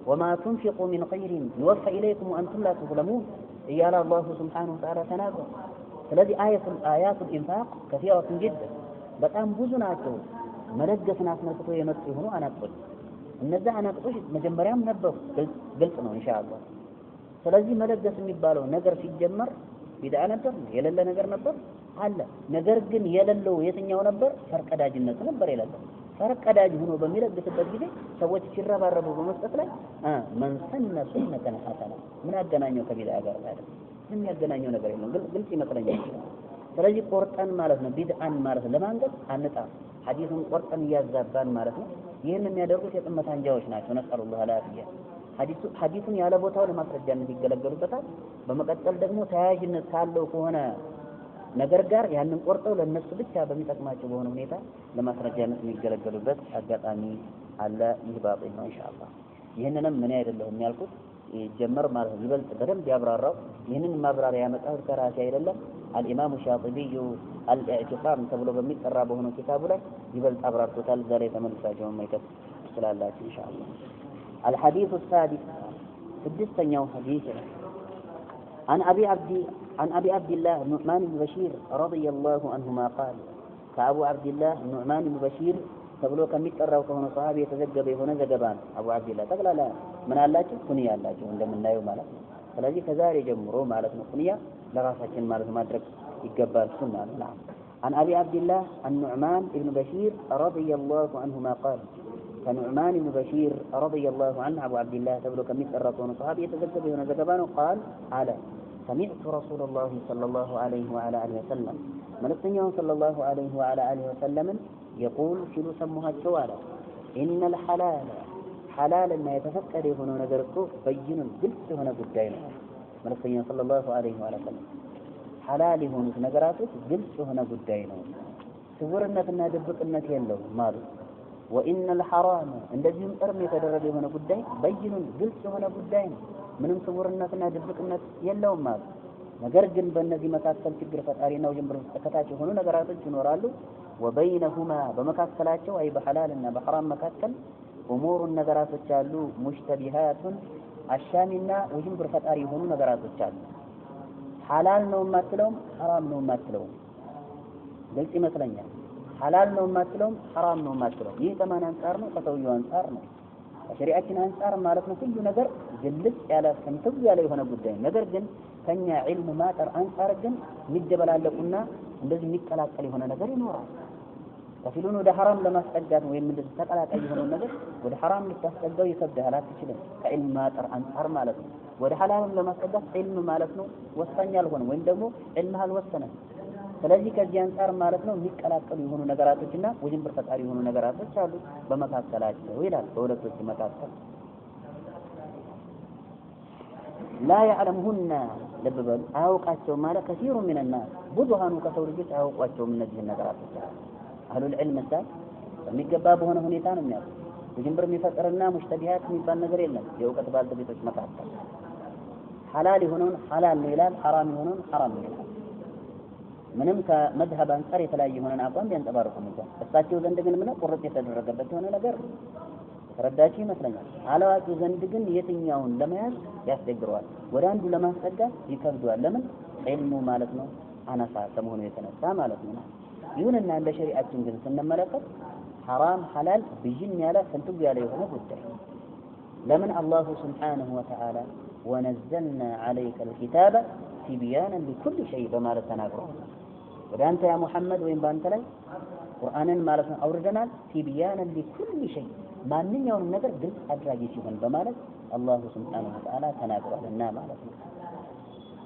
وما تنفقوا من خير يوفى إليكم وأنتم لا تظلمون إيالا الله سبحانه وتعالى تناقر فالذي آيات الإنفاق كثيرة جدا بقام بوزناته ملقسنا اسمه يمسيه أنا أقول النزع أنا أقول مجمريا منبه قلتنا إن شاء الله فالذي ملقس የሚባለው ነገር ሲጀመር ቢድዓ ነበር የሌለ ነገር ነበር አለ ነገር ግን የሌለው የትኛው ነበር ፈርቀዳጅነት ነበር የሌለው ፈርቀዳጅ ሆኖ በሚለግስበት ጊዜ ሰዎች ሲረባረቡ በመስጠት ላይ መንሰነ ሱነተን ሐሰና ምን ያገናኘው ከቢድዓ ጋር ማለት ምን ያገናኘው ነገር የለም ግልጽ ይመስለኛል። ስለዚህ ቆርጠን ማለት ነው ቢድዓን ማለት ለማንገድ አንጣ ሐዲሱን ቆርጠን ያዛባን ማለት ነው። ይሄን የሚያደርጉት የጥመት አንጃዎች ናቸው። ነሰሉላህ አላፊያ ሐዲሱን ያለ ቦታው ለማስረጃነት ይገለገሉበታል። በመቀጠል ደግሞ ተያያዥነት ካለው ከሆነ ነገር ጋር ያንን ቆርጠው ለነሱ ብቻ በሚጠቅማቸው በሆነ ሁኔታ ለማስረጃነት የሚገለገሉበት አጋጣሚ አለ። ይህ ባጢል ነው ኢንሻአላህ። ይሄንንም ምን አይደለም ያልኩት ይጀመር ማለት ይበልጥ በደንብ ያብራራው ይሄንን ማብራሪያ ያመጣው ከራሴ አይደለም አልኢማሙ ሻጢቢዩ አልኢዕቲቃም ተብሎ በሚጠራ በሆነ ኪታቡ ላይ ይበልጥ አብራርቶታል። ዛሬ ተመልሳችሁ መመልከት ትችላላችሁ ኢንሻአላህ። الحديث السادس سدستኛው حديث عن أبي عبد الله النعمان بن بشير رضي الله عنهما قال كأبو عبد الله النعمان بن بشير تبلو ከሚጠራው ከሆነ ሰሃቢ የተዘገበ የሆነ ዘገባ ነው። አቡ አብዱላህ ጠቅላላ ምን አላችሁ ኩንያ አላችሁ እንደምናየው ማለት ነው። ስለዚህ ከዛሬ ጀምሮ ማለት ነው ኩንያ ለራሳችን ማለት ማድረግ ይገባል ሱና ነው። عن أبي عبد الله النعمان بن بشير رضي الله عنهما قال كنعمان بن بشير رضي الله عنه أبو عبد الله تبلو كمثل رسول صحابي يتذكر هنا زكبانه قال على سمعت رسول الله صلى الله عليه وعلى آله وسلم ملكتنيه صلى الله عليه وعلى آله وسلم يقول شلو سموها الشوالة إن الحلال حلال ما يتفكر هنا نجركو بين قلت هنا قدين ملكتنيه صلى الله عليه وعلى وسلم حلال هنا نجراتك قلت هنا قدين سورنا دبقنا يلو مالو وإن الحرام እንደዚህም እርም የተደረገ የሆነ ጉዳይ በይኑን ግልጽ የሆነ ጉዳይ ነው። ምንም ስውርነትና ድብቅነት የለውም ማለት ነገር ግን በእነዚህ መካከል ችግር ፈጣሪና ወንጀል ተከታች የሆኑ ነገራቶች ይኖራሉ። وبينهما በመካከላቸው አይ በሐላልና በሐራም መካከል ኡሙሩ ነገራቶች አሉ። ሙሽተቢሃቱን አሻሚና ወንጀል ፈጣሪ የሆኑ ነገራቶች አሉ። ሐላል ነው የማትለውም ሐራም ነው የማትለውም ግልጽ ይመስለኛል። ሐላል ነው የማትለውም ሐራም ነው የማትለውም ይህ ከማን አንፃር ነው? ከሰውየው አንፃር ነው። ከሸሪዓችን አንፃር ማለት ነው። ሁሉ ነገር ግልጽ ያለ ፍንትው ያለ የሆነ ጉዳይ ነገር ግን ከኛ ዒልም ማጠር አንፃር ግን የሚደበላለቁና እንደዚህ የሚቀላቀል የሆነ ነገር ይኖራል። ከፊሉን ወደ ሐራም ለማስጠጋት ወይም እንደዚህ ተቀላቃይ የሆነ ነገር ወደ ሐራም ልታስጠጋው ይከብዳል፣ አትችልም። ከዒልም ማጠር አንፃር ማለት ነው። ወደ ሐላልም ለማስጠጋት ዒልም ማለት ነው ወሳኝ ያልሆነ ወይም ደግሞ ዒልም አልወሰነም። ስለዚህ ከዚህ አንፃር ማለት ነው የሚቀላቀሉ የሆኑ ነገራቶችና ወንጀል ፈጣሪ የሆኑ ነገራቶች አሉ በመካከላቸው ይላል። በሁለቶች መካከል لا يعلمهن لببل أوقاتهم ما كثير من الناس بضهان كثور جيت أوقاتهم من هذه النظرات أهل العلم السابق فميقبابه هنا هنيتان الناس وجنبر ميفترنا مشتبهات ميبان نظر يلن يوقت بالدبيتوش متعطل حلال هنون حلال ميلان حرام هنون حرام ميلان ምንም ከመድሃብ አንፃር የተለያየ ሆነን አቋም ቢያንጸባርቁ እንኳን እሳቸው ዘንድ ግን ምን ቁርጥ የተደረገበት የሆነ ነገር ተረዳችሁ ይመስለኛል። አላዋቂው ዘንድ ግን የትኛውን ለመያዝ ያስቸግረዋል፣ ወደ አንዱ ለማስጠጋት ይከብደዋል። ለምን ዒልሙ ማለት ነው አናሳ ከመሆኑ የተነሳ ማለት ነው። ይሁንና እንደ ሸሪዓችን ግን ስንመለከት ሐራም ሐላል ብይን ያለ ፍንትው ያለ የሆነ ጉዳይ ለምን አላሁ ሱብሓነሁ ወተዓላ ወነዘልና ዐለይከ الكتاب تبيانا لكل شيء በማለት ተናግሯል። ወደ አንተ ያ ሙሐመድ ወይም ባንተ ላይ ቁርአንን ማለት ነው አውርደናል تبيانا لكل شيء ማንኛውንም ነገር ግልጽ አድራጊ ሲሆን በማለት አላሁ ሱብሓነሁ ወተዓላ ተናግሯልና ማለት ነው።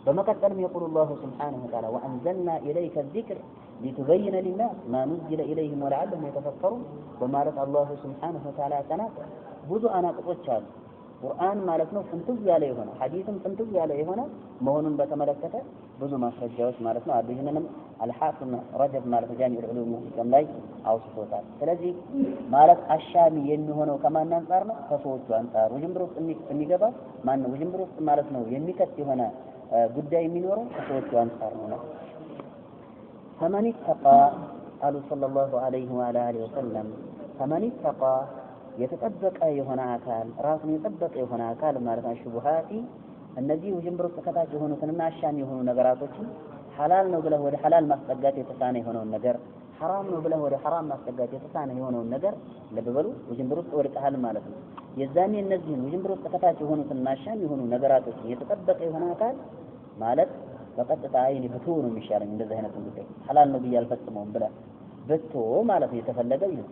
በመቀጠልም يقول الله سبحانه وتعالى وأنزلنا إليك الذكر لتبين للناس ما نزل إليهم ولعلهم يتفكرون በማለት አላሁ ሱብሓነሁ ወተዓላ ተናግሯል። ብዙ አናቅጾች አሉ ቁርአን ማለት ነው ፍንትው ያለ የሆነ ሐዲስም ፍንትው ያለ የሆነ መሆኑን በተመለከተ ብዙ ማስረጃዎች ማለት ነው አሉ። ይሄንንም አልሐፊዝ ረጀብ ማለት ጃሚዕ ዑሉም ወልሂከም ላይ አውስቶታል። ስለዚህ ማለት አሻሚ የሚሆነው ከማን አንፃር ነው? ከሰዎቹ አንፃር። ውጅንብር ውስጥ የሚገባ ማን ነው? ውጅንብር ውስጥ ማለት ነው የሚከት የሆነ ጉዳይ የሚኖረው ከሰዎቹ አንፃር ነው። ፈመን ተቃ አሉ ሰለላሁ ዐለይሂ ወአሊሂ ወሰለም ፈመን ተቃ የተጠበቀ የሆነ አካል ራሱን የጠበቀ የሆነ አካል ማለት ነው ሹብሃቲ እነዚህ ውጅንብር ውስጥ ከታች የሆኑትና አሻሚ የሆኑ ነገራቶችን ሐላል ነው ብለህ ወደ ሐላል ማስጠጋት የተሳነ የሆነውን ነገር ሐራም ነው ብለህ ወደ ሐራም ማስጠጋት የተሳነ የሆነውን ነገር ለበበሉ ውጅንብር ውስጥ ወድቀሃል ማለት ነው። የዛኔ እነዚህን ውጅንብር ውስጥ ከታች የሆኑትና አሻሚ የሆኑ ነገራቶችን የተጠበቀ የሆነ አካል ማለት በቀጥታ አይን ብትው ነው የሚሻለኝ እንደዚህ አይነት ጉዳይ ሐላል ነው ብዬ አልፈጽመውም ብለህ ብትው ማለት ነው የተፈለገው ይሄ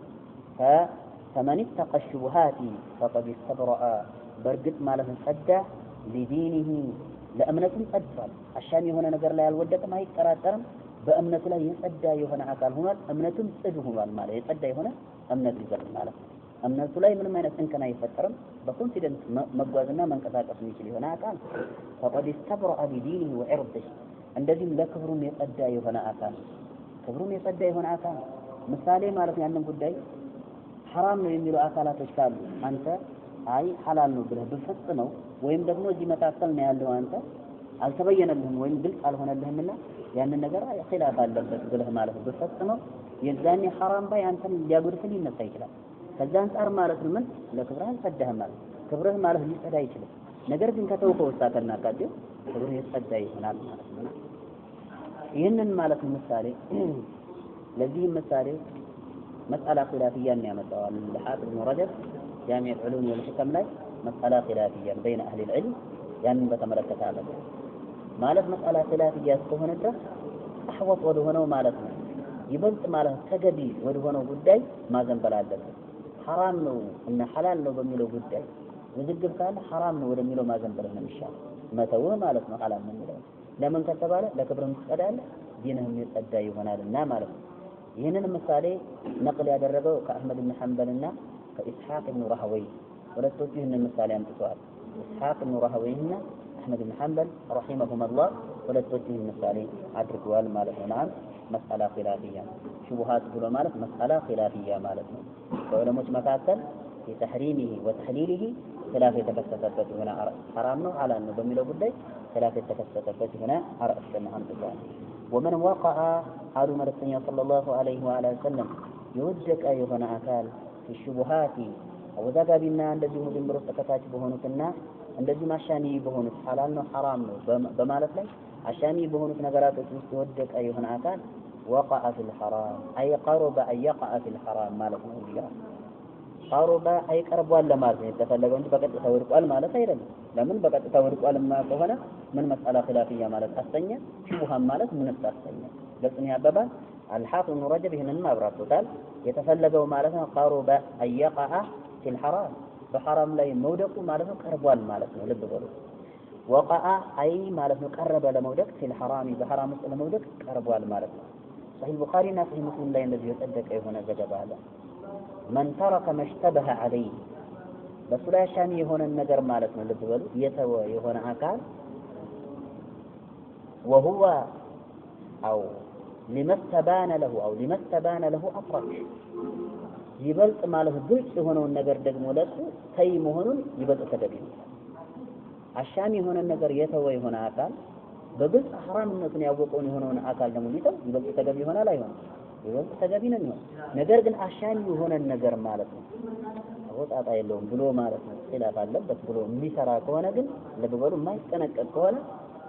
فمن اتقى الشبهات فقد استبرأ برقد ماله صدى لدينه لأمنة صدفال عشان يهونا نقر لا يالودك ما يكراترم بأمنة لا يصدى يهونا عقال هنا أمنة صدفه المال يصدى يهونا أمنة رزق المال أمنة لا من ما ينسنكنا يفترم بكون سيدا مقوازنا من كذاك أصنيك لهنا عقال فقد استبرأ لدينه وعرضه عندهم لا كفرون يصدى يهونا عقال كفرون يصدى يهونا عقال مثالي مالك يعني قدي حرام ነው የሚሉ አካላቶች ካሉ አንተ አይ ሐላል ነው ብለህ ብትፈጽመው ወይም ደግሞ እዚህ መካከል ነው ያለው አንተ አልተበየነልህም ወይም ግልጽ አልሆነልህምና ያንን ነገር ኺላፍ አለበት ብለህ ማለት ብትፈጽመው የዛኔ ሐራም ባይ አንተን ሊያጎድፍልህ ይነሳ ይችላል። ከዛ አንፃር ማለት ነው ምን ለክብርህ አልጸዳህም ማለት ክብርህ ማለት ሊጸዳ ይችላል። ነገር ግን ከተውከው ወጣተና ካዲው ክብርህ ይጸዳ ይሆናል ማለት ነው። ይህንን ማለት ምሳሌ ለዚህ ምሳሌ مسألة خلافية يمتوا الحافظ ابن رجب جامع العلوم والحكم لا مسألة خلافية بين أهل العلم يعني بتملك هذا مالت مسألة خلافية تكون أنت أحوط ودهونه مالتنا يبلت ماله تجدي ودهونه قداي ما زنبل عدد حرام له إن حلال له بميله قداي وزجب كان حرام له ودميله ما زنبل من الشام ما توه مالتنا حلال من ميله لمن كتب عليه لكبر مستقبل دينهم يتأدى هنا لنا مالتنا ይህንን ምሳሌ ነቅል ያደረገው ከአህመድ ኢብኑ ሐንበልና ከኢስሐቅ ኢብኑ ራህወይ ሁለቶቹ ይህንን ምሳሌ አምጥተዋል። ኢስሐቅ ኢብኑ ራህወይና አህመድ ኢብኑ ሐንበል ረሂመሁሙላህ ሁለቶቹ ይህንን ምሳሌ አድርገዋል ማለት ነው። ማለት መስአላ ኺላፊያ ሹብሃት ብሎ ማለት መስአላ ኺላፊያ ማለት ነው። በዑለሞች መካከል የተሕሪሚሂ ወተሕሊሊሂ ኺላፍ የተከሰተበት የሆነ ሐራም ነው ሐላል ነው በሚለው ጉዳይ ኺላፍ የተከሰተበት የሆነ አርእስትን አምጥተዋል። ومن وقع قالوا مرتين صلى الله عليه وعلى وسلم يوجك أيها أكال في الشبهات وذاك بنا الذي هو جنبر استكتاج بهونتنا الذي ما شاني بهونت حلال وحرام بمالت لي عشاني بهونت نقرات يوجك أيها أكال وقع في الحرام أي قرب أن يقع في الحرام مالت نقول قرب أي قرب ولا مالت يتفلقون بقت تورق المال خيرا لمن بقت تورق المال كهنا من مسألة خلافية مالت الثانية شبهة مالت من الثانية قلتني يا بابا الحافظ ابن رجب هنا ما براتوتال يتفلقوا مالتنا قرب أن يقع في الحرام بحرام لا يمودق مالتنا قربوال مالتنا لبقلوا وقع أي مالتنا قرب لمودق في الحرام بحرام لمودق قربوال مالتنا صحيح البخاري صحيح مسلم لا الذي يتأدك أي هنا جدب هذا من ترك ما اشتبه عليه በሱ ላይ አሻሚ የሆነ ነገር ማለት ነው ልብ በሉ የተወ የሆነ አካል وهو أو لما استبان له أفرش ይበልጥ ማለት ግልጽ የሆነውን ነገር ደግሞ ለሱ ተይ መሆኑን ይበልጥ ተገቢ ነው አሻሚ የሆነ ነገር የተወ የሆነ አካል በግልጽ ሐራምነቱን ያወቀውን የሆነውን አካል ደግሞ ሊተው ይበልጥ ተገቢ ይሆናል አይሆንም ይበልጥ ተገቢ ነው ነገር ግን አሻሚ የሆነ ነገር ማለት ነው ወጣጣ የለውም ብሎ ማለት ነው ኺላፍ አለበት ብሎ የሚሰራ ከሆነ ግን ልብ በሉ የማይጠነቀቅ ከሆነ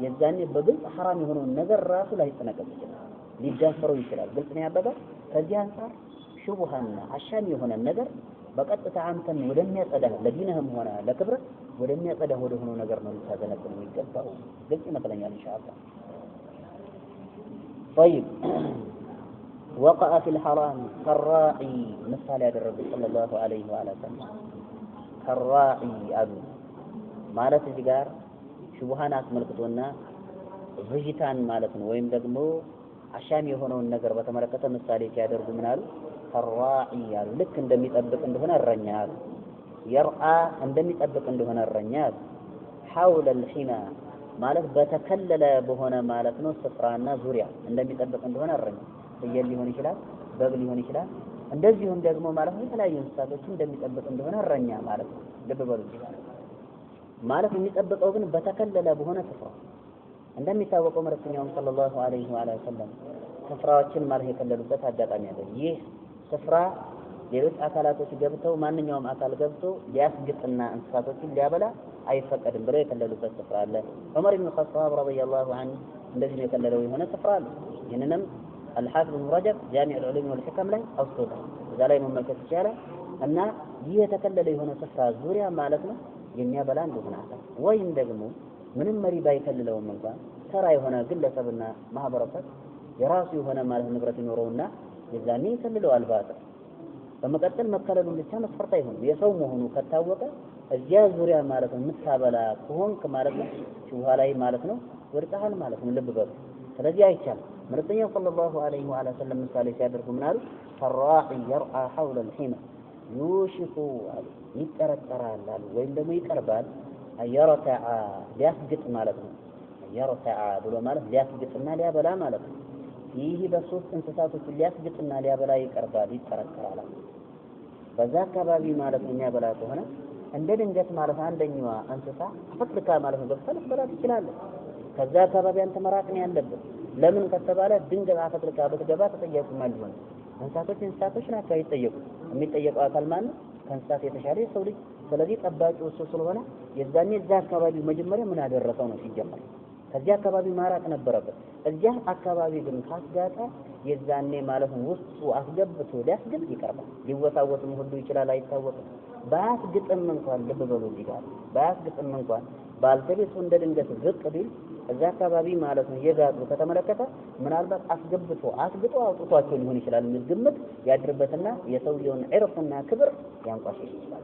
የዛኔ በግልጽ ሐራም የሆነውን ነገር ራሱ ላይ ይጠነቀቅ ይችላል ሊዳፈረው ይችላል ግልጽ ነው ያበጋ ከዚህ አንፃር ሹብሃና አሻሚ የሆነ ነገር በቀጥታ አንተን ወደሚያጸዳህ ለዲንህም ሆነ ለክብር ወደሚያጸዳህ ወደ ሆኖ ነገር ነው ልታዘነብን የሚገባው ግልጽ ይመስለኛል ኢንሻአላህ طيب وقع في الحرام كالراعي مثال ያደረገ ሰለላሁ ዐለይሂ ወሰለም كالراعي አሉ ማለት እዚህ ጋር ሹብሃን አስመልክቶና ቪጂታን ማለት ነው ወይም ደግሞ አሻሚ የሆነውን ነገር በተመለከተ ምሳሌ ሲያደርጉ ምን አሉ كالراعي አሉ ልክ እንደሚጠብቅ እንደሆነ እረኛ አሉ يرعى እንደሚጠብቅ እንደሆነ እረኛ አሉ حول الحمى ማለት በተከለለ በሆነ ማለት ነው ስፍራና ዙሪያ እንደሚጠብቅ እንደሆነ እረኛ ፍየል ሊሆን ይችላል በግ ሊሆን ይችላል እንደዚሁም ደግሞ ማለት ነው የተለያዩ እንስሳቶችን እንደሚጠብቅ እንደሆነ እረኛ ማለት ነው ልብ በሉ ማለት የሚጠብቀው ግን በተከለለ በሆነ ስፍራ እንደሚታወቀው መልእክተኛው ሰለላሁ ዐለይሂ ወሰለም ስፍራዎችን ማለት የከለሉበት አጋጣሚ አለ ይህ ስፍራ ሌሎች አካላቶች ገብተው ማንኛውም አካል ገብቶ ሊያስግጥና እንስሳቶችን ሊያበላ አይፈቀድም ብለው የከለሉበት ስፍራ አለ ዑመር ኢብኑ ኸጣብ ረዲየላሁ ዐንሁ እንደዚህ የከለለው የሆነ ስፍራ አለ ይህንንም الحافظ ابن رجب جامع العلوم والحكم ላይ አውጥቶታል እዛ ላይ መመልከት ይቻላል እና ይህ የተከለለ የሆነ ስፍራ ዙሪያ ማለት ነው የሚያበላ እንደሆነ ወይም ደግሞ ምንም መሪ ባይከልለውም እንኳን ተራ የሆነ ግለሰብና ማህበረሰብ የራሱ የሆነ ማለት ንብረት ይኖረውና የዛኔ ይከልለው አልባታ በመቀጠል መከለሉን ብቻ መስፈርት አይሆንም የሰው መሆኑ ከታወቀ እዚያ ዙሪያ ማለት ነው የምታበላ ከሆንክ ማለት ነው ሹሃ ላይ ማለት ነው ወርጣል ማለት ነው ልብ በሉ ስለዚህ አይቻልም መልእክተኛው ሰለላሁ ዐለይሂ ወሰለም ምሳሌ ሲያደርጉ ምን አሉ الراعي يرعى حول الحمى يوشك ይጠረጠራል አሉ ወይም ደግሞ ይቀርባል አየረተዓ ሊያስግጥ ማለት ነው አየረተዓ ብሎ ማለት ሊያስግጥና ሊያበላ ማለት ነው ይህ በሶስት እንስሳቶች ሊያስግጥና ሊያበላ ይቀርባል ይጠረጠራል በዛ አካባቢ ማለት ነው የሚያበላ ከሆነ እንደ ድንገት ማለት አንደኛዋ እንስሳ ፈትልካ ማለት ነው በፈለክ በላት ይችላል ከዛ አካባቢ አንተ መራቅ ነው ያለበት ለምን ከተባለ ድንገት አፈትልካ በተገባ ተጠያቂ ማለት ነው እንስሳቶች ናቸው አይጠየቁ የሚጠየቀው አካል ማለት ከእንስሳት የተሻለ ሰው ልጅ ስለዚህ ጠባቂው እሱ ስለሆነ የዛኔ እዛ አካባቢ መጀመሪያ ምን አደረሰው ነው ሲጀመር ከዚያ አካባቢ ማራቅ ነበረበት እዚያ አካባቢ ግን ካስጋጣ የዛኔ ማለት ነው ውስጡ አስገብቶ ሊያስግጥ ይቀርባል ሊወታወትም ሁሉ ይችላል አይታወቅም ባያስግጥም እንኳን ልብ በሉ ይላል ባያስግጥም እንኳን ባልተቤቱ እንደ ድንገት ዝቅ ቢል እዛ አካባቢ ማለት ነው የጋጡ ከተመለከተ ምናልባት አስግጦ አውጥቷቸው ሊሆን ይችላል የሚል ግምት ያድርበትና የሰውየውን ዕርፍና ክብር ያንቋሽሽ ይችላል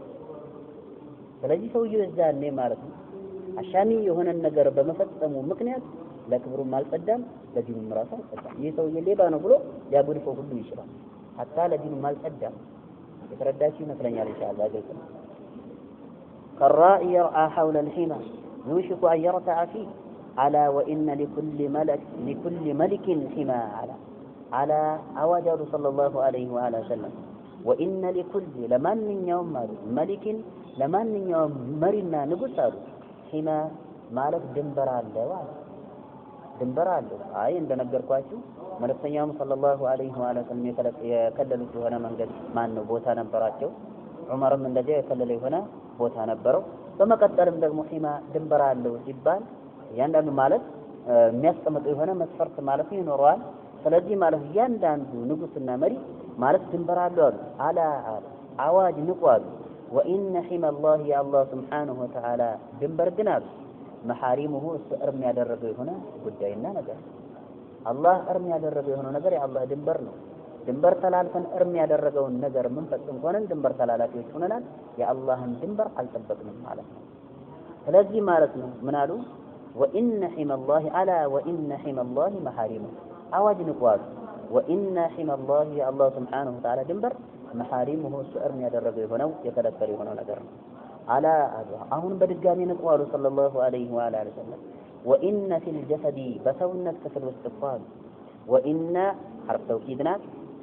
ስለዚህ የዛኔ ማለት ነው አሻሚ የሆነ ነገር በመፈጸሙ ምክንያት ለክብሩም አልጸዳም ለዲኑም ራሱ አልጸዳም ይህ ሰውዬ ሌባ ነው ብሎ ሊያጎድፈው ሁሉ ይችላል hatta ለዲኑም አልጸዳም የተረዳችሁ ይመስለኛል ኢንሻአላህ ግልጽ كالراعي يرعى حول الحمى يوشك أن يرتع فيه على وإن لكل ملك حمى على أواجه صلى الله عليه وآله وسلم وإن لكل لمن يوم ملك لمن يوم مرنا نقصر حمى مالك دنبر አለ አይ እንደነገርኳችሁ መልእክተኛው ሰለላሁ ዐለይሂ ወሰለም የከለሉት የሆነ መንገድ ማን ነው ቦታ ነበራቸው ዑመርም እንደዚያ የከለለ የሆነ ቦታ ነበረው በመቀጠልም ደግሞ ሒማ ድንበር አለው ሲባል ያንዳንዱ ማለት የሚያስቀምጠው የሆነ መስፈርት ማለት ይኖረዋል ስለዚህ ማለት ያንዳንዱ ንጉስና መሪ ማለት ድንበር አለው አላ አዋጅ ንቋል وإن حمى الله يا الله سبحانه وتعالى ድንበር ግን አሉ محارمه እርም ያደረገው የሆነ ጉዳይና ነገር አላህ እርም ያደረገው የሆነ ነገር የአላህ ድንበር ነው ድንበር ተላልፈን እርም ያደረገውን ነገር ምን ፈጽም ሆነን ድንበር ተላላፊዎች ሆነናል የአላህን ድንበር አልጠበቅንም ማለት ነው ስለዚህ ማለት ነው ምን አሉ وإن حمى الله على وإن حمى الله محارمه አዋጅ ንቋል وإن حمى الله يا الله سبحانه وتعالى ድንበር محارمه እርም ያደረገው የሆነው የከለከለ የሆነው ነገር ነው على أهون بدقامي نقوال صلى الله عليه وعلى آله وسلم وإن في الجسد بسونة كفل واستقفال وإن حرف توكيدنا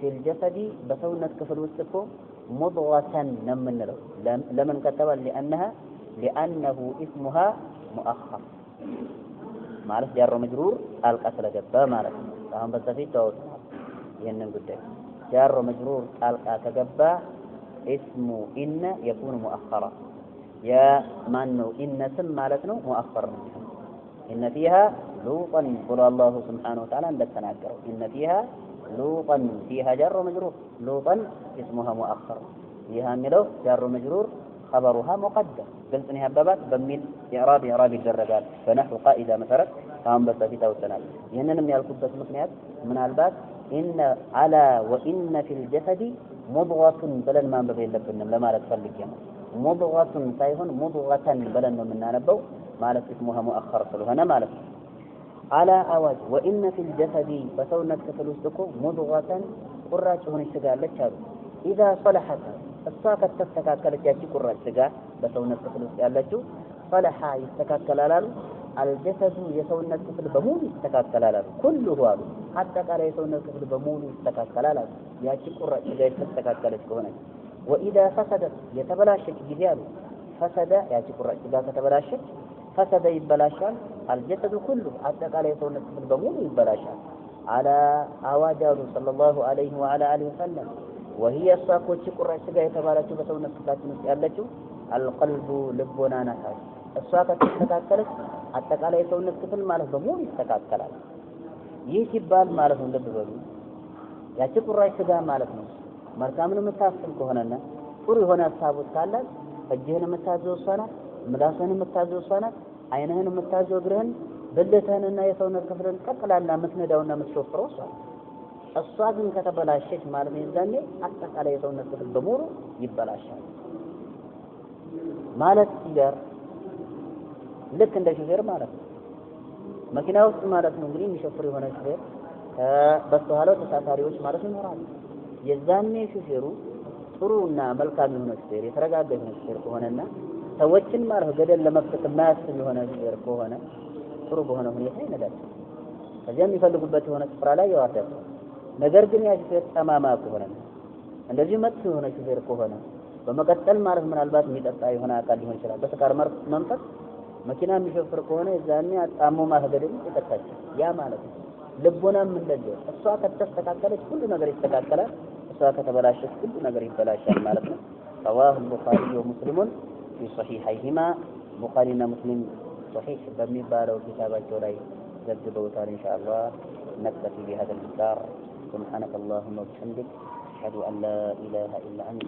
في الجسد بسونة كفل واستقفال مضغة نمن له لمن كتبها لأنه اسمها مؤخر معرف جار مجرور القتل جبا معرف فهم بستفيد توتنا ينن قدام جار مجرور القتل جبا اسم إن يكون مؤخرا يا منو إن سم مالتنا مؤخر إن فيها لوطا قل الله سبحانه وتعالى عندك تناكر إن فيها لوطا فيها جار مجرور لوطا اسمها مؤخر فيها ملو جار مجرور خبرها مقدم قلت انها بابات بميل إعراب الدرجات فنحو قائدة مثلا فهم بس في توتنال ينن من الكبس مكنيات من الباب إن على وإن في الجسد مضغة بلن ما بغي لبنم لما لا تفلق يما مضغة سايهون مضغة بلن من نانبو مالك اسمها مؤخر هنا مالك على أواج وإن في الجسد فسونا كفلوسكو مضغة قراج هون اشتغال لك إذا صلحت الساكت تستكاكلت ياتي قراج اشتغال بسونا كفلوس يالتو صلح يستكاكلالالو الجسد يسونا كفل بمول يستكاكلالالو كله هو حتى قال يسونا كفل بمول يستكاكلالالو ياتي قراج اشتغال تستكاكلت كهنا وإذا فسدت يتبلاشت جديالو فسد ياتي قراج اشتغال تتبلاشت فسد يبلاشان الجسد كله حتى قال يسونا كفل بمول يبلاشان على أواجه صلى الله عليه وعلى آله وسلم وهي الصاقوة قرأ الشقاء يتبالاتو بسونا كفلاتنا يالتو القلب لبنا نحاش الصاقة تستكاكلت حتى قال يسونا كفل ماله بمول يستكاكلال يسيبال ماله لببالو ياتي قرأ الشقاء مالتنا مركامنا متاسم كهننا قري هنا الصابوت كالات فجهنا متازو الصنع ملاسنا متازو الصنع عينهنا متازو قرهن بلتهننا يسونا كفلن كفلالنا مسندونا متشوفرو صنع الصاقن كتبلاشيش مالم يزاني حتى قال يسونا كفل بمورو يبلاشان مالت سيجار لك عند شوفير مالت مكينة وسط مالت نمرين مشوفر هنا شوفير بس هالو تسافاريوش مالت نمران يزاني شوفيرو ጥሩና መልካም የሆነ ሹፌር የተረጋጋ የሆነ ሹፌር ከሆነና ሰዎችን ማርህ ገደል ለመፍጠት የማያስብ የሆነ ሹፌር ከሆነ ጥሩ በሆነ ሁኔታ ይነዳል ከዚያ የሚፈልጉበት የሆነ ስፍራ ላይ ያወርዳል ነገር ግን ያ ሹፌር ጠማማ ከሆነ እንደዚህ መጥፎ የሆነ ሹፌር ከሆነ በመቀጠል ማርህ ምናልባት የሚጠጣ የሆነ አካል ሊሆን ይችላል በስካር መንፈስ መኪና የሚሾፍር ከሆነ የዛኔ አጣሞ ማህገደል ይተካል ያ ማለት ነው ልቦናም እንደዚህ እሷ ከተስተካከለች ሁሉ ነገር ይስተካከላል كتبلاشت كل نجر يبلاشان مالتنا رواه البخاري ومسلم في صحيحيهما بخارينا مسلم صحيح بمي بارو كتابات جوراي جذبوا تار إن شاء الله نكتفي بهذا المقدار سبحانك اللهم وبحمدك أشهد أن لا إله إلا أنت